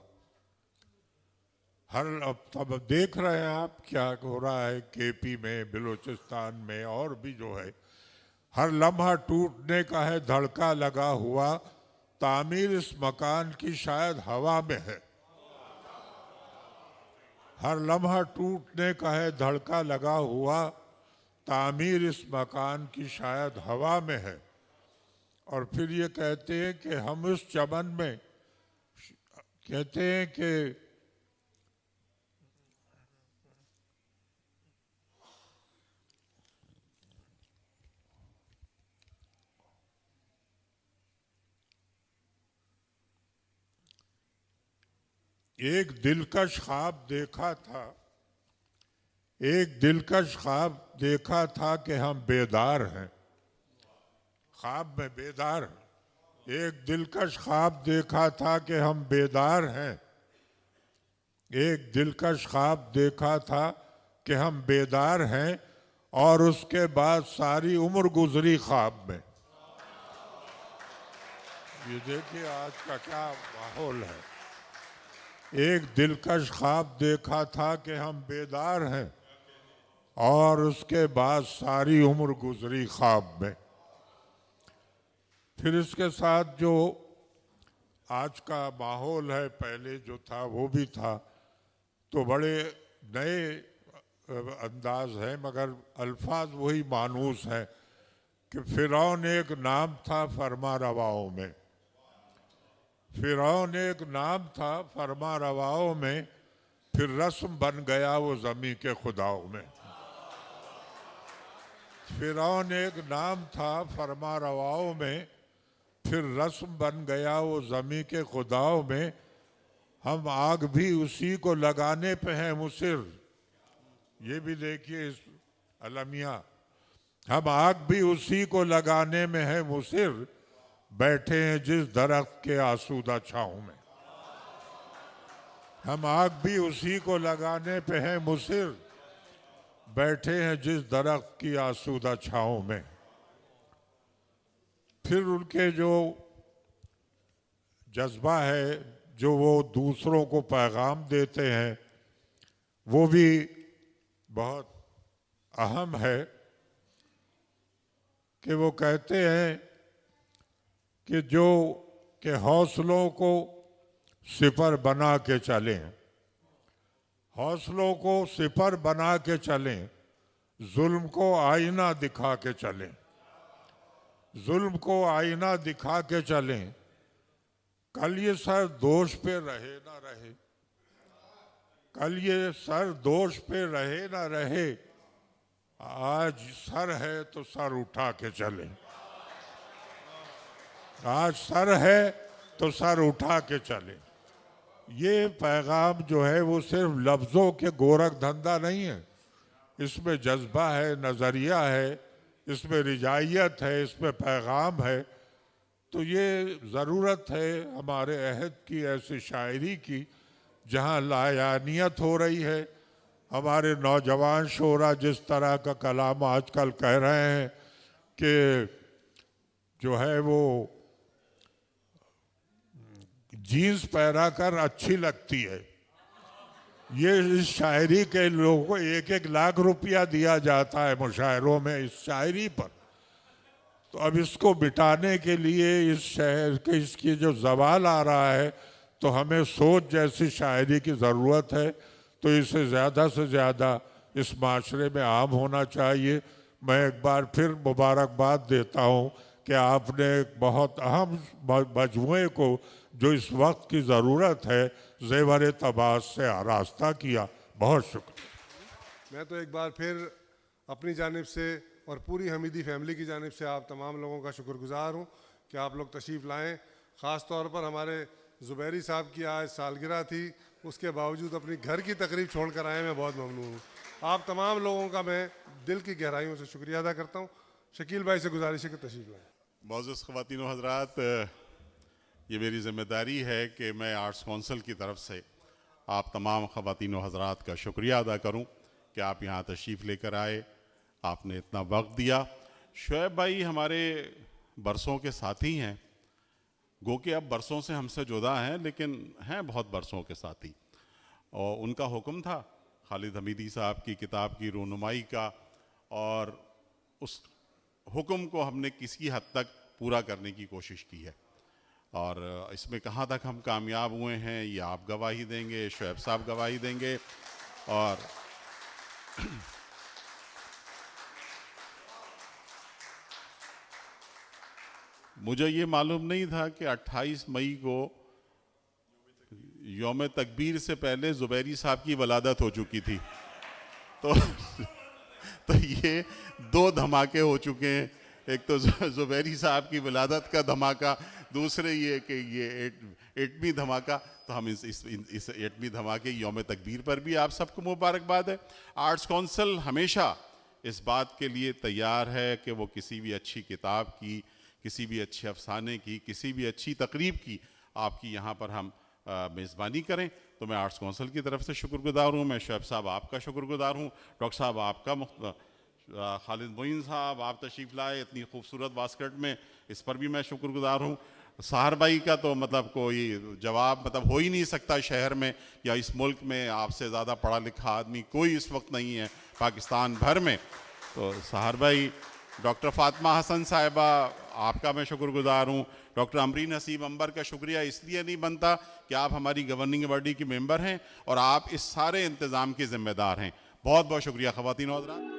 اب دیکھ رہے ہیں آپ کیا ہو رہا ہے کے پی میں، بلوچستان میں، اور بھی جو ہے، ہر لمحہ ٹوٹنے کا ہے دھڑکا لگا ہوا، تعمیر اس مکان کی شاید ہوا میں ہے۔ ہر لمحہ ٹوٹنے کا ہے دھڑکا لگا ہوا، تعمیر اس مکان کی شاید ہوا میں ہے۔ اور پھر یہ کہتے ہیں کہ ہم اس چمن میں، کہتے ہیں کہ ایک دلکش خواب دیکھا تھا، ایک دلکش خواب دیکھا تھا کہ ہم بیدار ہیں، خواب میں بیدار ہیں۔ ایک دلکش خواب دیکھا تھا کہ ہم بیدار ہیں، ایک دلکش خواب دیکھا تھا کہ ہم بیدار ہیں، اور اس کے بعد ساری عمر گزری خواب میں۔ یہ دیکھیے آج کا کیا ماحول ہے۔ ایک دلکش خواب دیکھا تھا کہ ہم بیدار ہیں، اور اس کے بعد ساری عمر گزری خواب میں۔ پھر اس کے ساتھ جو آج کا ماحول ہے، پہلے جو تھا وہ بھی تھا، تو بڑے نئے انداز ہے، مگر الفاظ وہی مانوس ہیں کہ فرعون ایک نام تھا فرما رواؤں میں، فرعون ایک نام تھا فرما رواؤں میں، پھر رسم بن گیا وہ زمین کے خداؤں میں۔ فرعون ایک نام تھا فرما رواؤں میں، پھر رسم بن گیا وہ زمین کے خداؤں میں، ہم آگ بھی اسی کو لگانے پہ ہیں مصر۔ یہ بھی دیکھیے اس المیہ، ہم آگ بھی اسی کو لگانے میں ہیں مصر، بیٹھے ہیں جس درخت کے آسودہ چھاؤں میں۔ ہم آگ بھی اسی کو لگانے پہ ہیں مصر، بیٹھے ہیں جس درخت کی آسودہ چھاؤں میں۔ پھر ان کے جو جذبہ ہے، جو وہ دوسروں کو پیغام دیتے ہیں، وہ بھی بہت اہم ہے کہ وہ کہتے ہیں کہ جو کہ حوصلوں کو سپر بنا کے چلیں، حوصلوں کو سپر بنا کے چلیں، ظلم کو آئینہ دکھا کے چلیں، ظلم کو آئینہ دکھا کے چلیں، کل یہ سر دوش پہ رہے نہ رہے، کل یہ سر دوش پہ رہے نہ رہے، آج سر ہے تو سر اٹھا کے چلیں. آج سر ہے تو سر اٹھا کے چلیں. یہ پیغام جو ہے وہ صرف لفظوں کے گورکھ دھندا نہیں ہے. اس میں جذبہ ہے, نظریہ ہے, اس میں رجائیت ہے, اس میں پیغام ہے. تو یہ ضرورت ہے ہمارے عہد کی ایسی شاعری کی جہاں لایعنیت ہو رہی ہے. ہمارے نوجوان شعراء جس طرح کا کلام آج کل کہہ رہے ہیں کہ جو ہے وہ جینز پہنا کر اچھی لگتی ہے. یہ اس شاعری کے لوگوں کو 1-1 لاکھ روپیہ دیا جاتا ہے مشاعروں میں اس شاعری پر. تو اب اس کو مٹانے کے لیے اس شہر کے اس کی جو زوال آ رہا ہے تو ہمیں سوچ جیسی شاعری کی ضرورت ہے. تو اسے زیادہ سے زیادہ اس معاشرے میں عام ہونا چاہیے. میں ایک بار پھر مبارکباد دیتا ہوں کہ آپ نے ایک بہت اہم مجموعے کو جو اس وقت کی ضرورت ہے زیور طباعت سے آراستہ کیا. بہت شکریہ. میں تو ایک بار پھر اپنی جانب سے اور پوری حمیدی فیملی کی جانب سے آپ تمام لوگوں کا شکر گزار ہوں کہ آپ لوگ تشریف لائیں. خاص طور پر ہمارے زبیری صاحب کی آج سالگرہ تھی, اس کے باوجود اپنی گھر کی تقریب چھوڑ کر آئے. میں بہت ممنون ہوں. آپ تمام لوگوں کا میں دل کی گہرائیوں سے شکریہ ادا کرتا ہوں. شکیل بھائی سے گزارش ہے کہ تشریف لائیں. معزز خواتین و حضرات, یہ میری ذمہ داری ہے کہ میں آرٹس کونسل کی طرف سے آپ تمام خواتین و حضرات کا شکریہ ادا کروں کہ آپ یہاں تشریف لے کر آئے, آپ نے اتنا وقت دیا. شعیب بھائی ہمارے برسوں کے ساتھی ہیں, گو کہ اب برسوں سے ہم سے جدا ہیں لیکن ہیں بہت برسوں کے ساتھی. اور ان کا حکم تھا خالد حمیدی صاحب کی کتاب کی رونمائی کا, اور اس حکم کو ہم نے کسی حد تک پورا کرنے کی کوشش کی ہے. اور اس میں کہاں تک ہم کامیاب ہوئے ہیں یہ آپ گواہی دیں گے, شعیب صاحب گواہی دیں گے. اور مجھے یہ معلوم نہیں تھا کہ 28 مئی کو یوم تکبیر سے پہلے زبیری صاحب کی ولادت ہو چکی تھی. تو یہ 2 دھماکے ہو چکے ہیں. ایک تو زبیری صاحب کی ولادت کا دھماکہ, دوسرے یہ کہ یہ 8ویں دھماکہ. تو ہم اس 8ویں دھماکے یوم تکبیر پر بھی آپ سب کو مبارکباد ہے. آرٹس کونسل ہمیشہ اس بات کے لیے تیار ہے کہ وہ کسی بھی اچھی کتاب کی, کسی بھی اچھے افسانے کی, کسی بھی اچھی تقریب کی آپ کی یہاں پر ہم میزبانی کریں. تو میں آرٹس کونسل کی طرف سے شکر گزار ہوں. میں شعیب صاحب آپ کا شکر گزار ہوں. ڈاکٹر صاحب آپ کا, خالد معین صاحب آپ تشریف لائے اتنی خوبصورت باسکٹ میں, اس پر بھی میں شکر گزار ہوں. سہر بھائی کا تو مطلب کوئی جواب ہو ہی نہیں سکتا شہر میں یا اس ملک میں. آپ سے زیادہ پڑھا لکھا آدمی کوئی اس وقت نہیں ہے پاکستان بھر میں. تو سہر بھائی, ڈاکٹر فاطمہ حسن صاحبہ آپ کا میں شکر گزار ہوں. ڈاکٹر امرین حسیب امبر کا شکریہ اس لیے نہیں بنتا کہ آپ ہماری گورننگ باڈی کے ممبر ہیں اور آپ اس سارے انتظام کے ذمہ دار ہیں. بہت بہت شکریہ خواتین و حضرات.